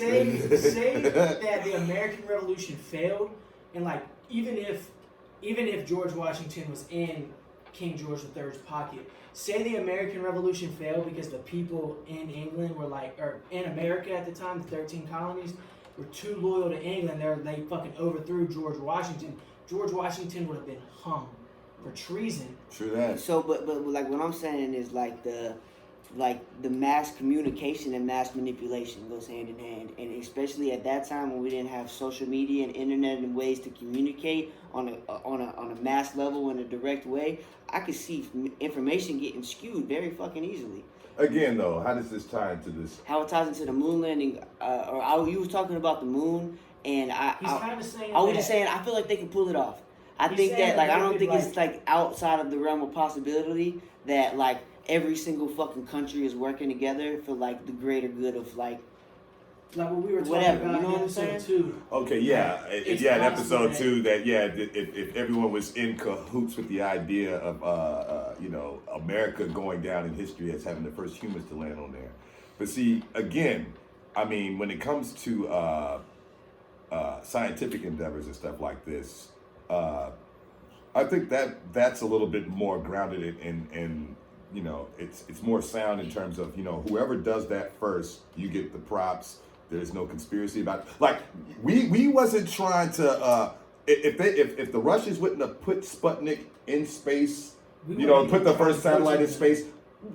Say that the American Revolution failed, and like even if George Washington was in King George III's pocket. Say the American Revolution failed because the people in England were like, or in America at the time, the 13 colonies, were too loyal to England. They fucking overthrew George Washington. George Washington would have been hung for treason. True that. So, but like what I'm saying is like the mass communication and mass manipulation goes hand in hand, and especially at that time when we didn't have social media and internet and ways to communicate on a mass level in a direct way, I could see information getting skewed very fucking easily. Again, though, how does this tie into this? How it ties into the moon landing, you were talking about the moon, and He's kind of saying I was just saying I feel like they can pull it off. I He's think saying that like that I they don't could, think like- it's like outside of the realm of possibility that like every single fucking country is working together for like the greater good of like what we were talking whatever, about you know in what I'm episode saying? 2. Okay, yeah, It's yeah. In possible episode that- 2, that if everyone was in cahoots with the idea of America going down in history as having the first humans to land on there. But see, again, I mean, when it comes to scientific endeavors and stuff like this, I think that's a little bit more grounded in it's more sound in terms of whoever does that first, you get the props. There's no conspiracy about it. Like we wasn't trying to if the Russians wouldn't have put Sputnik in space, put the first satellite in space,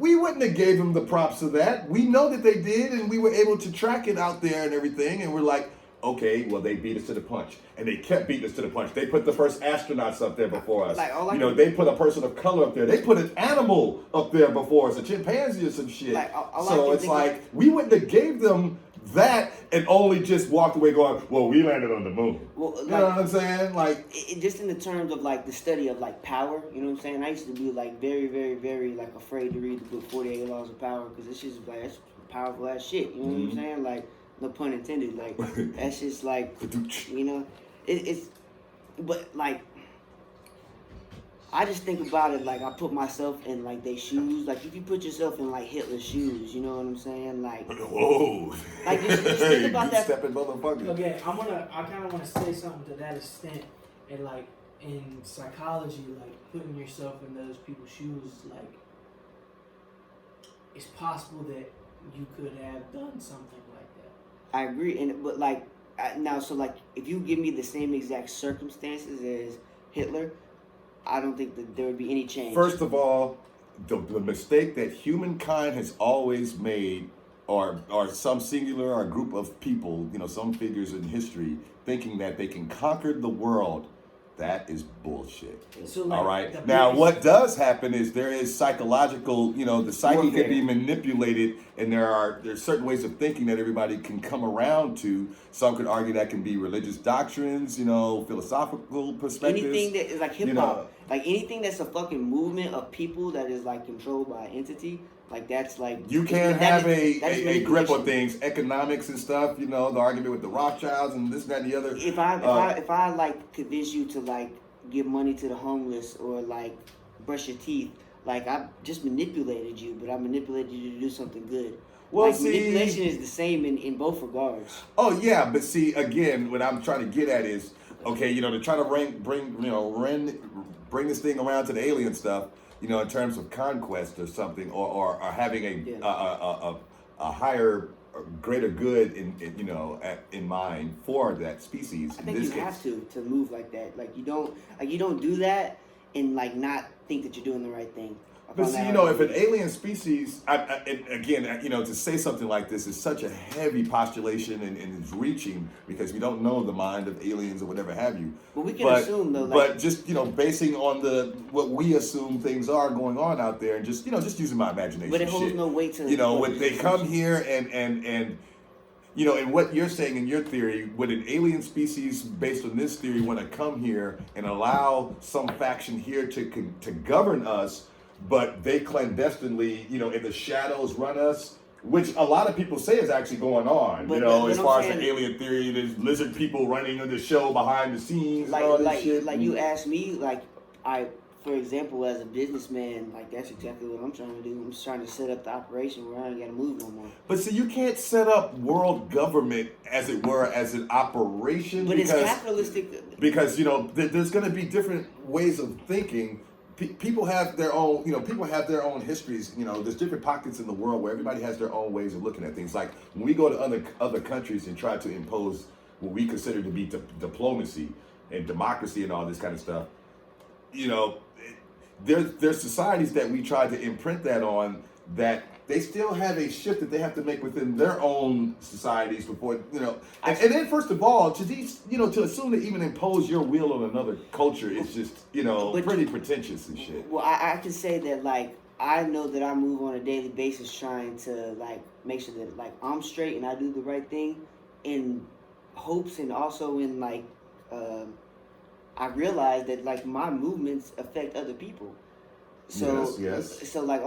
we wouldn't have gave them the props of that. We know that they did, and we were able to track it out there and everything, and we're like, okay, well, they beat us to the punch. And they kept beating us to the punch. They put the first astronauts up there before us. They put a person of color up there. They put an animal up there before us, a chimpanzee or some shit. So it's like, we wouldn't have gave them that and only just walked away going, well, we landed on the moon. Well, you know what I'm saying? Like, just in the terms of like the study of like power, you know what I'm saying? I used to be like very, very, very like afraid to read the book 48 Laws of Power because it's just like, that's powerful ass shit. You know what I'm saying? Like, no pun intended. Like, that's just like, it's, but like, I just think about it like I put myself in like their shoes. Like if you put yourself in like Hitler's shoes, you know what I'm saying? Like, whoa, like just think about that. Stepping motherfucker. Okay, I kind of want to say something to that extent, and like in psychology, like putting yourself in those people's shoes, like it's possible that you could have done something like that. I agree, but like now, so like if you give me the same exact circumstances as Hitler, I don't think that there would be any change. First of all, the mistake that humankind has always made, or some singular or group of people, some figures in history, thinking that they can conquer the world, that is bullshit. So, like, all right. Now, what does happen is there is psychological, the psyche can be manipulated, and there's certain ways of thinking that everybody can come around to. Some could argue that can be religious doctrines, philosophical perspectives. Anything that is like hip hop, like anything that's a fucking movement of people that is like controlled by an entity, like that's like you can't have a grip on things, economics and stuff. The argument with the Rothschilds and this, that, and the other. If I like convince you to like give money to the homeless or like brush your teeth, like I just manipulated you, but I manipulated you to do something good. Well, like, manipulation is the same in both regards. Oh yeah, but see, again, what I'm trying to get at is, okay, to try to bring this thing around to the alien stuff, in terms of conquest or something, or having a higher, greater good in mind for that species. I think you have to move like that. Like you don't do that and like not think that you're doing the right thing. But see, if an alien species, to say something like this is such a heavy postulation and it's reaching because we don't know the mind of aliens or whatever have you. But we can assume though. But just basing on what we assume things are going on out there, and just using my imagination. But it holds no weight to. When they come here and what you're saying in your theory, would an alien species based on this theory want to come here and allow some faction here to govern us? But they clandestinely, in the shadows run us, which a lot of people say is actually going on. But as far as the alien theory, there's lizard people running the show behind the scenes and all this shit. Like you asked me, for example, as a businessman, like that's exactly what I'm trying to do. I'm just trying to set up the operation where I don't got to move no more. But see, you can't set up world government, as it were, as an operation. But it's capitalistic. Because, there's going to be different ways of thinking. people have their own, people have their own histories. There's different pockets in the world where everybody has their own ways of looking at things. Like when we go to other countries and try to impose what we consider to be diplomacy and democracy and all this kind of stuff, there's societies that we try to imprint that on, that they still have a shift that they have to make within their own societies before, and then first of all, to assume to even impose your will on another culture is just, pretty pretentious and shit. Well, I can say that, like, I know that I move on a daily basis trying to, like, make sure that, like, I'm straight and I do the right thing in hopes, and also in, like, I realize that, like, my movements affect other people. So, yes. So, like,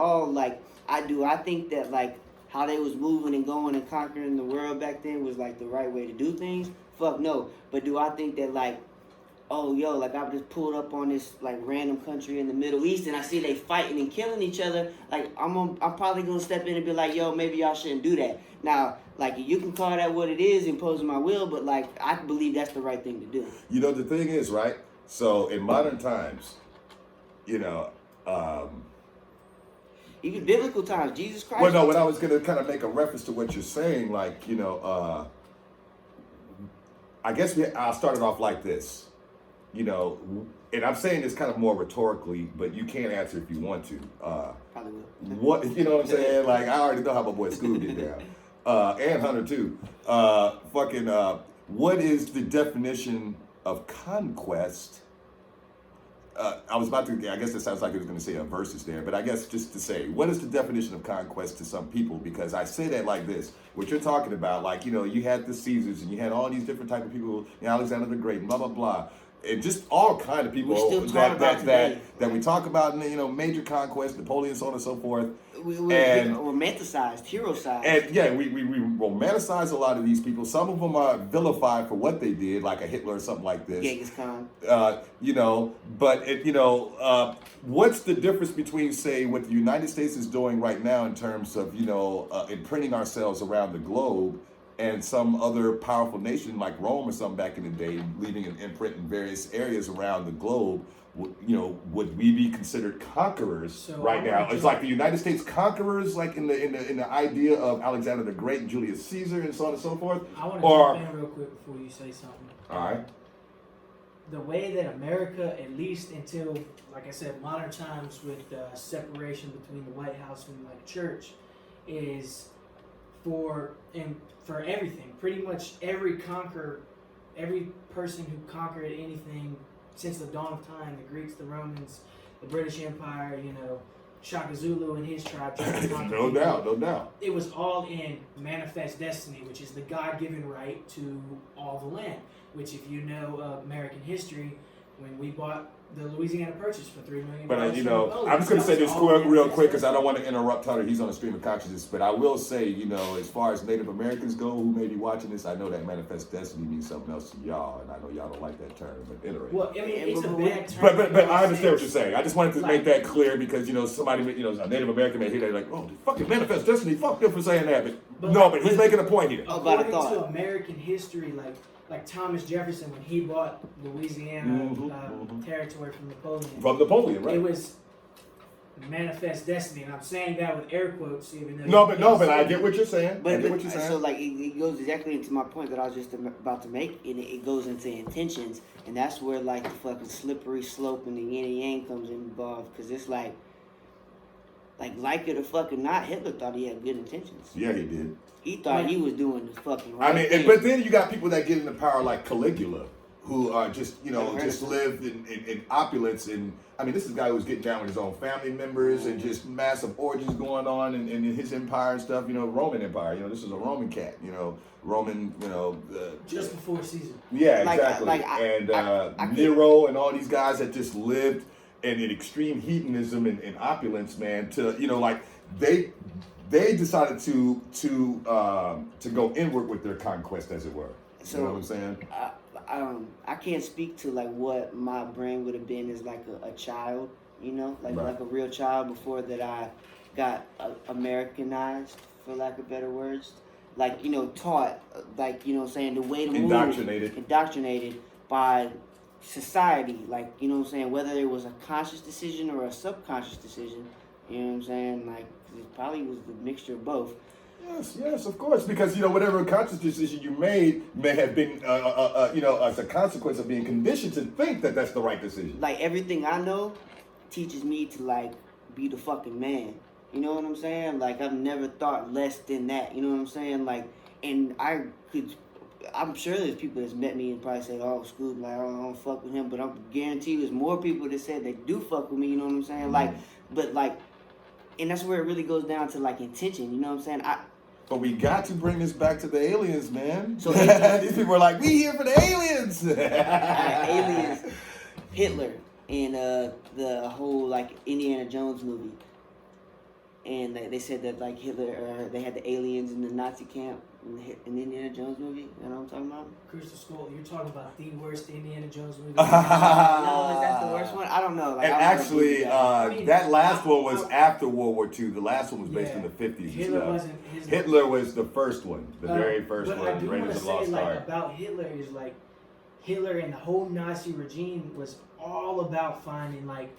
I think that, like, how they was moving and going and conquering the world back then was, like, the right way to do things? Fuck no. But do I think that, like, oh, yo, like, I just pulled up on this, like, random country in the Middle East and I see they fighting and killing each other, like, I'm probably going to step in and be like, yo, maybe y'all shouldn't do that. Now, like, you can call that what it is, imposing my will, but, like, I believe that's the right thing to do. The thing is, right? So, in modern times, even biblical times, Jesus Christ. Well, no, what I was going to kind of make a reference to what you're saying, like, I guess I'll start it off like this, and I'm saying this kind of more rhetorically, but you can't answer if you want to. Probably will. What, you know what I'm saying? Like, I already know how my boy Scooby get down. And Hunter, too. What is the definition of conquest? I was about to, I guess it sounds like it was going to say a versus there, but I guess just to say, what is the definition of conquest to some people? Because I say that like this, what you're talking about, like, you had the Caesars and you had all these different type of people, Alexander the Great, blah, blah, blah. And just all kind of people that we talk about in major conquest, Napoleon, so on and so forth. We romanticized, hero-sized. And yeah, we romanticize a lot of these people. Some of them are vilified for what they did, like a Hitler or something like this. Genghis Khan. What's the difference between, say, what the United States is doing right now in terms of, imprinting ourselves around the globe, and some other powerful nation like Rome or something back in the day, leaving an imprint in various areas around the globe? Would we be considered conquerors right now? It's like the United States conquerors, like in the idea of Alexander the Great and Julius Caesar and so on and so forth. I want to jump in real quick before you say something. All right. The way that America, at least until, like I said, modern times with separation between the White House and like church, is for everything. Pretty much every person who conquered anything since the dawn of time, the Greeks, the Romans, the British Empire, Shaka Zulu and his tribe. No doubt. It was all in manifest destiny, which is the God-given right to all the land. Which, if you know American history, when we bought the Louisiana Purchase for $3 million. But I'm just going to say this real quick because I don't want to interrupt Hunter. He's on a stream of consciousness. But I will say, as far as Native Americans go, who may be watching this, I know that manifest destiny means something else to y'all, and I know y'all don't like that term. But anyway. Well, I mean, it's a bad term. But I understand what you're saying. I just wanted to make that clear because somebody, a Native American may hear that like, oh, fucking manifest destiny. Fuck them for saying that. But he's making a point here. According to American history, like Thomas Jefferson, when he bought Louisiana territory from Napoleon. From Napoleon, right? It was manifest destiny, and I'm saying that with air quotes, even though. But I get what you're saying. So like it goes exactly into my point that I was just about to make, and it goes into intentions, and that's where like the fucking slippery slope and the yin and yang comes involved, because it's like it or fucking not, Hitler thought he had good intentions. Yeah, he did. He thought he was doing the fucking right thing. But then you got people that get into power like Caligula, who are just, just lived in opulence. And I mean, this is a guy who was getting down with his own family members and just massive orgies going on in his empire and stuff. Roman Empire. This is a Roman cat. Roman. Just before Caesar. Yeah, exactly. Nero and all these guys that just lived in extreme hedonism and opulence, man. They decided to go inward with their conquest, as it were. You know what I'm saying? I can't speak to like what my brain would have been as like a child, like a real child before that I got Americanized, for lack of better words. Taught, the way to move. Indoctrinated by society, like, you know what I'm saying, whether it was a conscious decision or a subconscious decision, you know what I'm saying, like, 'cause it probably was the mixture of both. Yes, of course, because whatever conscious decision you made may have been, as a consequence of being conditioned to think that that's the right decision. Like, everything I know teaches me to, like, be the fucking man. You know what I'm saying? Like, I've never thought less than that. You know what I'm saying? Like, and I'm sure there's people that's met me and probably say, oh, Scoob, like, I don't fuck with him, but I guarantee you there's more people that said they do fuck with me, you know what I'm saying? Like, but, like, and that's where it really goes down to, like, intention, you know what I'm saying? But we got to bring this back to the aliens, man. So these people are like, we here for the aliens. Aliens, Hitler, and the whole, like, Indiana Jones movie. And they said that, like, Hitler, they had the aliens in the Nazi camp in the Indiana Jones movie. You know what I'm talking about? Crystal Skull, you're talking about the worst Indiana Jones movie. No, is that the worst one? I don't know. Like, And actually, that last one was after World War II. The last one was based in the 50s. Hitler was the first one, the very first one. But I do want to say, like, Ark. about Hitler is, like, Hitler and the whole Nazi regime was all about finding, like,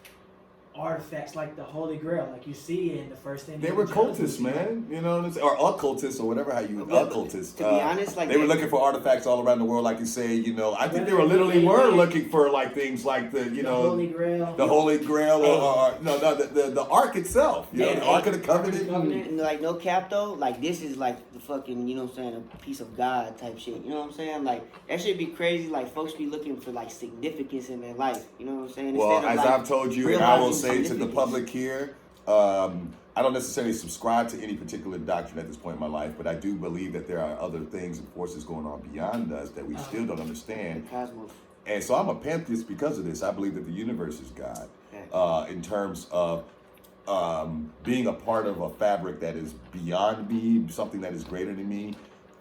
artifacts like the Holy Grail, like you see in the first thing. They were cultists, man. You know what I'm saying? Or occultists, or whatever how you occultists. To be honest, like they were looking for artifacts all around the world, like you say. I think they were literally looking for like things like the Holy Grail, the Holy Grail, or the Ark itself. The Ark of the Covenant. And like no cap though, like this is like the fucking, you know what I'm saying, a piece of God type shit. You know what I'm saying? Like that should be crazy. Like folks be looking for like significance in their life. You know what I'm saying? Well, instead as of, like, I've told you, and I will say to the significance. public here, I don't necessarily subscribe to any particular doctrine at this point in my life, but I do believe that there are other things and forces going on beyond us that we still don't understand. The cosmos. And so I'm a pantheist because of this. I believe that the universe is God, in terms of being a part of a fabric that is beyond me, something that is greater than me.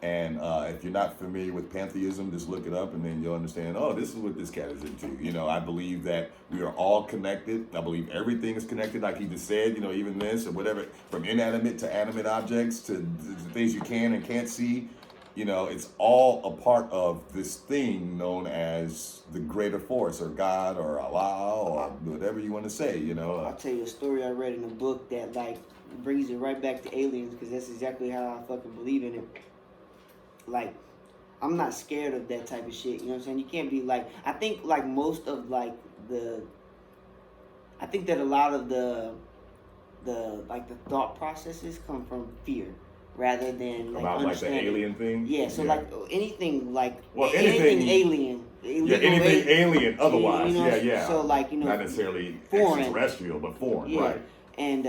And if you're not familiar with pantheism, just look it up and then you'll understand, oh, this is what this cat is into. I believe that we are all connected. I believe everything is connected, like he just said, even this or whatever, from inanimate to animate objects to the things you can and can't see. It's all a part of this thing known as the greater force or God or Allah or whatever you want to say, I'll tell you a story I read in a book that, like, brings it right back to aliens because that's exactly how I fucking believe in it. Like, I'm not scared of that type of shit, you know what I'm saying? You can't be like, I think like most of like I think that a lot of the thought processes come from fear rather than like about like the alien thing. Yeah, so like anything like anything alien. Anything alien otherwise. Yeah. So like, not necessarily foreign. extraterrestrial, but foreign, right. And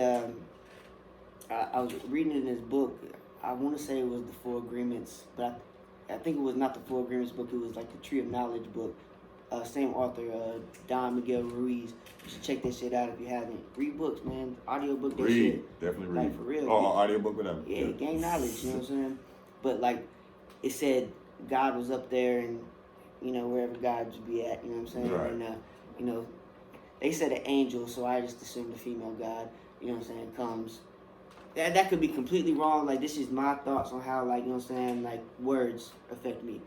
I was reading in this book. I want to say it was the Four Agreements, but I think it was not the Four Agreements book. It was like the Tree of Knowledge book. Same author, Don Miguel Ruiz. You should check that shit out if you haven't. Read books, man. Audiobook, that shit. Definitely read. Like, for real. Oh, audiobook, whatever. Yeah, gain knowledge, you know what I'm saying? But, like, it said God was up there and, wherever God would be at, you know what I'm saying? Right. And, they said an angel, so I just assumed a female God, you know what I'm saying, comes. That could be completely wrong. Like, this is my thoughts on how, like, you know what I'm saying, like, words affect me.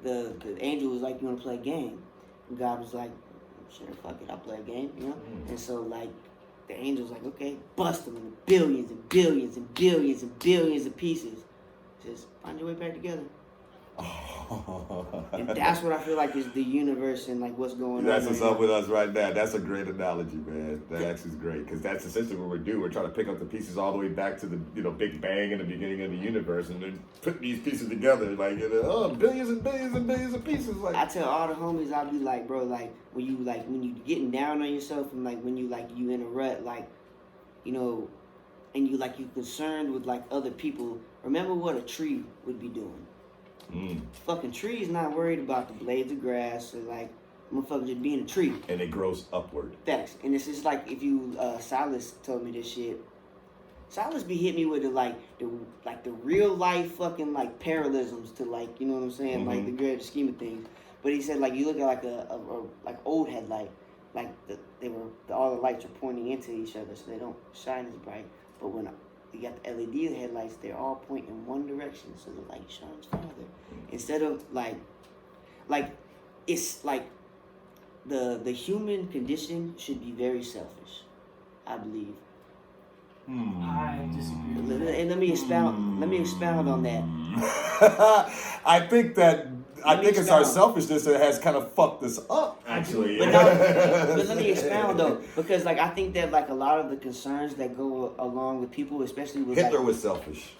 The angel was like, you want to play a game? And God was like, sure, fuck it, I'll play a game, And so, like, the angel's like, okay, bust them into billions and billions and billions and billions of pieces. Just find your way back together. And that's what I feel like is the universe and like what's going on. That's what's up with us right now. That's a great analogy, man. That actually is great because that's essentially what we do. We're trying to pick up the pieces all the way back to the Big Bang in the beginning of the universe, and then put these pieces together like billions and billions and billions of pieces. Like I tell all the homies, I'll be like, bro, like when you getting down on yourself and like when you in a rut, like and you concerned with like other people. Remember what a tree would be doing. Fucking tree is not worried about the blades of grass or like motherfucker just being a tree. And it grows upward. Facts. And it's just like if you Silas told me this shit. Silas be hitting me with the real life fucking like parallelisms to like, you know what I'm saying, like the greater scheme of things. But he said like you look at like a like old headlight, like all the lights are pointing into each other so they don't shine as bright. But when you got the LED headlights, they're all pointing in one direction, so the light shines farther. Instead of like it's like the human condition should be very selfish, I believe. I disagree with that. And let me expound on that. I think it's our selfishness that has kind of fucked us up, actually. But let me expound though, because like I think that like a lot of the concerns that go along with people, especially with Hitler like, was selfish.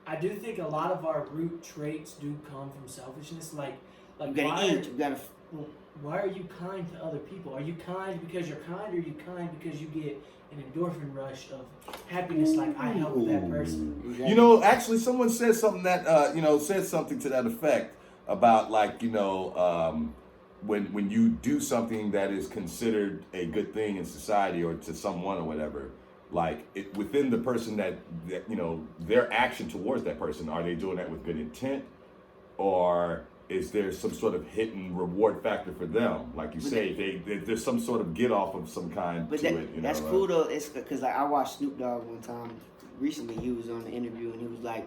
I do think a lot of our root traits do come from selfishness. Like you gotta eat, you gotta. Why are you kind to other people? Are you kind because you're kind, or are you kind because you get an endorphin rush of happiness? Like I helped that person. Exactly. You know, actually, someone said something that said something to that effect about like when you do something that is considered a good thing in society or to someone or whatever, like within the person that their action towards that person, are they doing that with good intent, or is there some sort of hidden reward factor for them? Like you say, there's some sort of get off of some kind but to it. That's cool though. It's because like I watched Snoop Dogg one time recently. He was on an interview and he was like,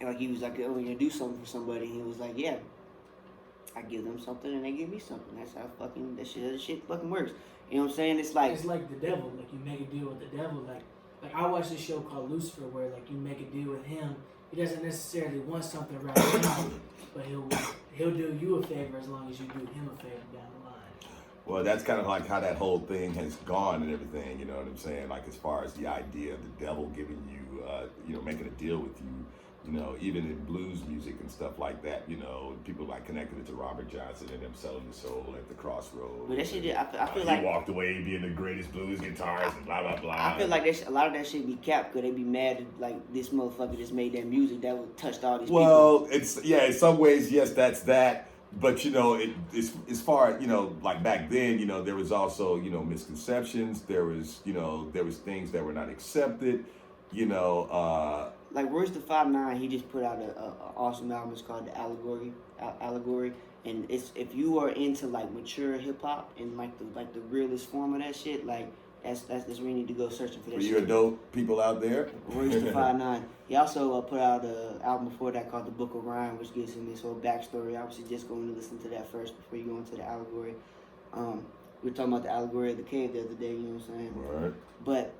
oh, when you do something for somebody, he was like, yeah, I give them something and they give me something. That's how fucking that shit fucking works. You know what I'm saying? It's like the devil. Like you make a deal with the devil. Like I watched this show called Lucifer, where like you make a deal with him. He doesn't necessarily want something right now, but he'll do you a favor as long as you do him a favor down the line. Well, that's kind of like how that whole thing has gone and everything. You know what I'm saying? Like as far as the idea of the devil giving you, making a deal with you. You know, even in blues music and stuff like that, people like connected it to Robert Johnson and them selling the soul at the crossroads. But that shit, I feel he like walked away being the greatest blues guitarist and blah blah blah. I feel like a lot of that shit be capped because they be mad at like this motherfucker just made that music that would touched all these people. Well, in some ways, yes, that's that. But it's as far like back then, there was also misconceptions. There was things that were not accepted. Like Royce the 5'9", he just put out an awesome album. It's called The Allegory, and it's if you are into like mature hip hop and like the realest form of that shit, like that's where you need to go searching for that. For you adult people out there, Royce the 5'9". He also put out an album before that called The Book of Rhyme, which gives him this whole backstory. I would suggest going to listen to that first before you go into The Allegory. We were talking about The Allegory of the Cave the other day. You know what I'm saying? Right. But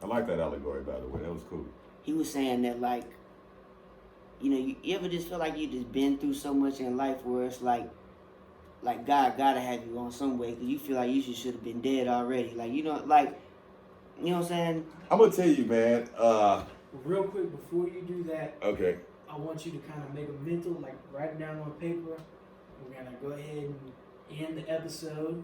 I like that allegory, by the way. That was cool. He was saying that, like, you ever just feel like you just been through so much in life where it's like God gotta have you on some way because you feel like you should have been dead already. Like, you know what I'm saying? I'm going to tell you, man. Real quick, before you do that, okay, I want you to kind of make a mental, like, write it down on paper. We're going to go ahead and end the episode.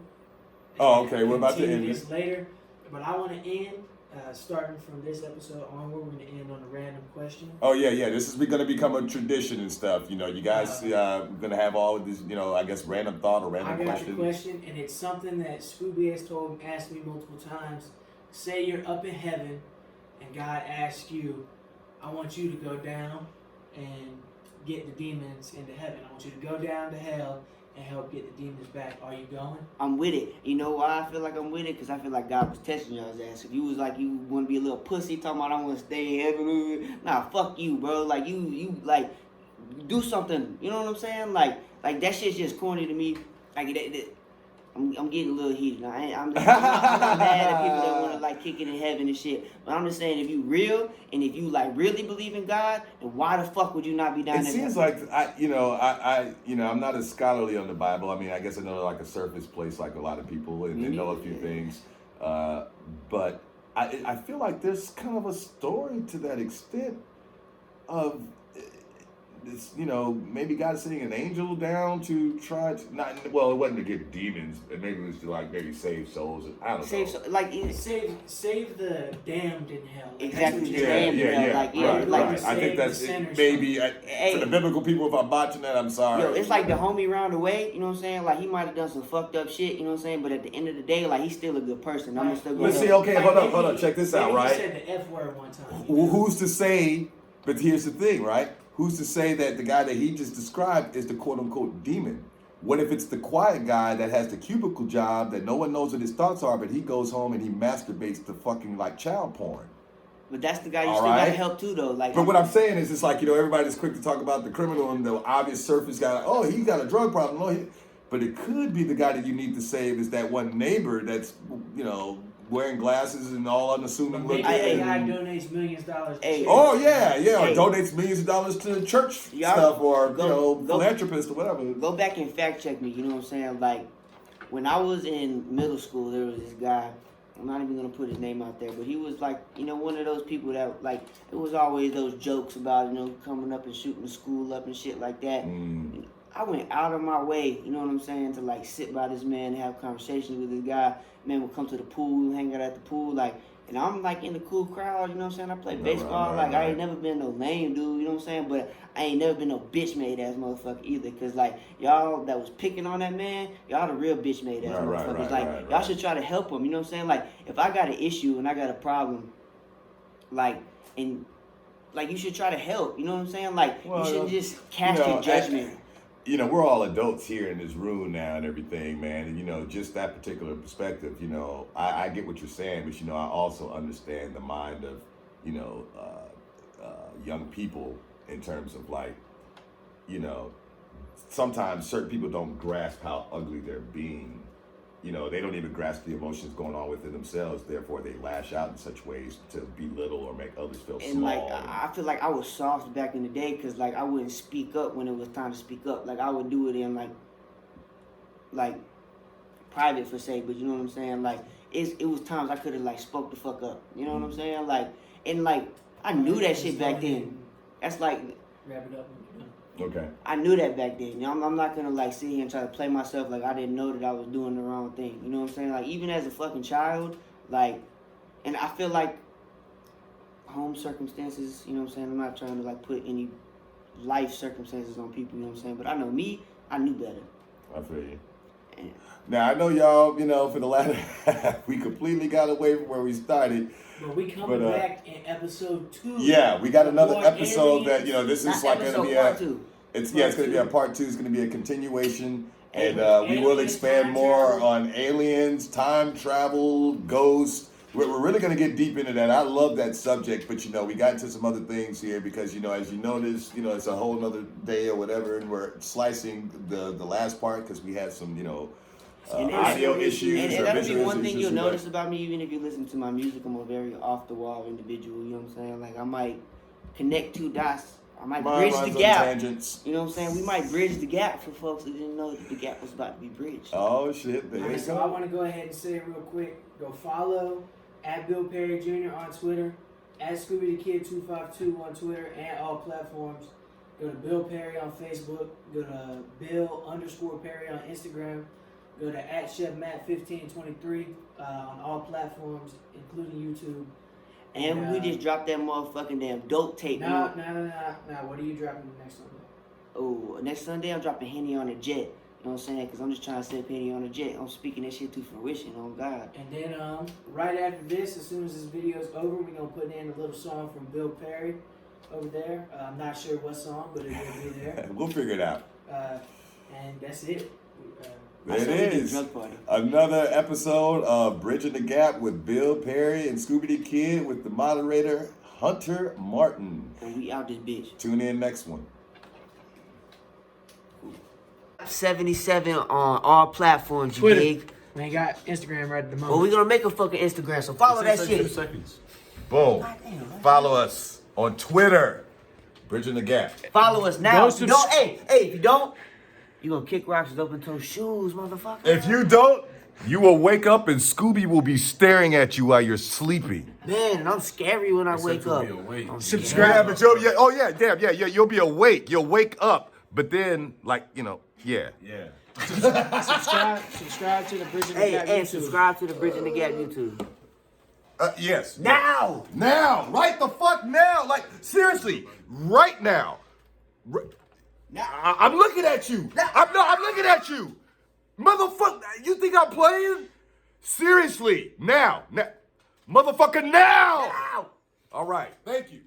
Oh, okay. We're about to end this later. But I want to end. Starting from this episode onward, we're going to end on a random question. Oh, yeah. This is going to become a tradition and stuff. You guys going to have all of this, I guess, random thought or random question. I got your question, and it's something that Scooby has asked me multiple times. Say you're up in heaven, and God asks you, I want you to go down and get the demons into heaven. I want you to go down to hell and help get the demons back. Are you going? I'm with it. You know why I feel like I'm with it? Because I feel like God was testing y'all's ass. If you was like, you want to be a little pussy, talking about I want to stay in heaven, nah, fuck you, bro. Like, you like, do something. You know what I'm saying? Like that shit's just corny to me. Like, I'm getting a little heated. I'm not mad at people that want to like kick it in heaven and shit. But I'm just saying, if you real and if you like really believe in God, then why the fuck would you not be down there? It seems like I'm not as scholarly on the Bible. I mean, I guess I know like a surface place like a lot of people and know a few things. But I feel like there's kind of a story to that extent of. It's, maybe God sending an angel down to try to it wasn't to get demons, and maybe it was to like maybe save souls. I don't know. Save the damned in hell. Exactly, the damned in hell. Right. I think that's it, maybe for the biblical people. If I'm botching that, I'm sorry. Yo, it's like the homie round the way. You know what I'm saying? Like he might have done some fucked up shit. You know what I'm saying? But at the end of the day, like he's still a good person. I'm still going. Let's see. Okay, hold up. Check this out. Right. He said the F word one time. Who's to say? But here's the thing, right? Who's to say that the guy that he just described is the quote-unquote demon? What if it's the quiet guy that has the cubicle job that no one knows what his thoughts are, but he goes home and he masturbates to fucking like child porn? But that's the guy you All still right. gotta help too, though. Like, But what I'm saying is, it's like, you know, everybody's quick to talk about the criminal and the obvious surface guy. Oh, he got a drug problem. Oh, but it could be the guy that you need to save is that one neighbor that's, you know, wearing glasses and all unassuming Maybe looking. the guy donates millions of dollars to charity. Oh yeah, yeah. Hey. Or donates millions of dollars to church Y'all stuff, or go- philanthropist or whatever. go back and fact check me. You know what I'm saying? Like, when I was in middle school, there was this guy. I'm not even gonna put his name out there, but he was like, you know, one of those people that like it was always those jokes about, you know, coming up and shooting the school up and shit like that. I went out of my way, you know what I'm saying, to like sit by this man and have conversations with this guy. Man would come to the pool, hang out at the pool, like, and I'm like in the cool crowd, you know what I'm saying? I play baseball, I ain't never been no lame dude, you know what I'm saying? But I ain't never been no bitch made ass motherfucker either, cause like y'all that was picking on that man, y'all the real bitch made ass motherfuckers. Y'all should try to help him, you know what I'm saying? Like if I got an issue and I got a problem, like and like you should try to help, you know what I'm saying? Like you shouldn't just cast your judgment. You know, we're all adults here in this room now and everything, man. And, you know, just that particular perspective, you know, I get what you're saying, but, you know, I also understand the mind of, you know, young people in terms of, like, you know, sometimes certain people don't grasp how ugly they're being. You know, they don't even grasp the emotions going on within themselves. Therefore, they lash out in such ways to belittle or make others feel and small. Like I feel like I was soft back in the day because like I wouldn't speak up when it was time to speak up. Like I would do it in like private for say, but you know what I'm saying? Like it was times I could have like spoke the fuck up. You know what I'm saying? Like and like I knew that shit back then. That's like Wrap it up. Okay. I knew that back then. You know, I'm not gonna like sit here and try to play myself like I didn't know that I was doing the wrong thing. You know what I'm saying? Like even as a fucking child, like, and I feel like home circumstances. You know what I'm saying? I'm not trying to like put any life circumstances on people. You know what I'm saying? But I know me. I knew better. I feel you. Now I know y'all. You know, for the latter half, we completely got away from where we started. But we coming back in episode 2. Yeah, we got another More episode that, aliens. you know, this is Not like going to be part two. It's going to be a part 2. It's going to be a continuation, and we will Aliens, expand time more travel. on aliens, time travel, ghosts. We're really going to get deep into that. I love that subject, but you know, we got into some other things here because, you know, as you notice, you know, it's a whole nother day or whatever, and we're slicing the last part because we had some, you know, audio issues. And or that'll be visual one thing issues, you'll but- notice about me, even if you listen to my music. I'm a very off the wall individual. You know what I'm saying? Like I might connect 2 dots. I might Mine bridge runs the on gap. tangents. You know what I'm saying? We might bridge the gap for folks that didn't know that the gap was about to be bridged. Oh shit! There you Alright, so I go. want to go ahead and say it real quick. Go follow at Bill Perry Jr. on Twitter, at ScoobyDaKid252 on Twitter and all platforms. Go to Bill Perry on Facebook. Go to Bill_Perry on Instagram. Go to at ChefMatt1523 on all platforms, including YouTube. And we just dropped that motherfucking damn dope tape. No. What are you dropping next Sunday? Oh, next Sunday I'm dropping Henny on a Jet. You know what I'm saying? Because I'm just trying to sip Henny on a Jet. I'm speaking that shit to fruition, on God. And then right after this, as soon as this video is over, we're going to put in a little song from Bill Perry over there. I'm not sure what song, but it will be there. We'll figure it out. And that's it. There it is. Another episode of Bridging the Gap with Bill Perry and ScoobyDaKid with the moderator, Hunter Martin. And we out this bitch. Tune in next one. 77 on all platforms, you Twitter. dig? We ain't got Instagram right at the moment. Well, we're going to make a fucking Instagram, so follow that shit. 2 seconds. Boom. Follow us on Twitter. Bridging the Gap. Follow us now. Go If you don't, hey, if you don't, you gonna kick rocks with open-toe shoes, motherfucker. If you don't, you will wake up and Scooby will be staring at you while you're sleeping. Man, and I'm scary when I wake up. I'm Subscribe. But you'll be awake. You'll wake up, but then, like, you know, yeah. Subscribe to the Bridging the Hey, Gap and YouTube. subscribe to the Bridging the Gap YouTube. Yes. Now! Now, right the fuck now. Like, seriously, right now. I'm looking at you. I'm looking at you. Motherfucker, you think I'm playing? Seriously, now. Motherfucker, now. Now! All right, thank you.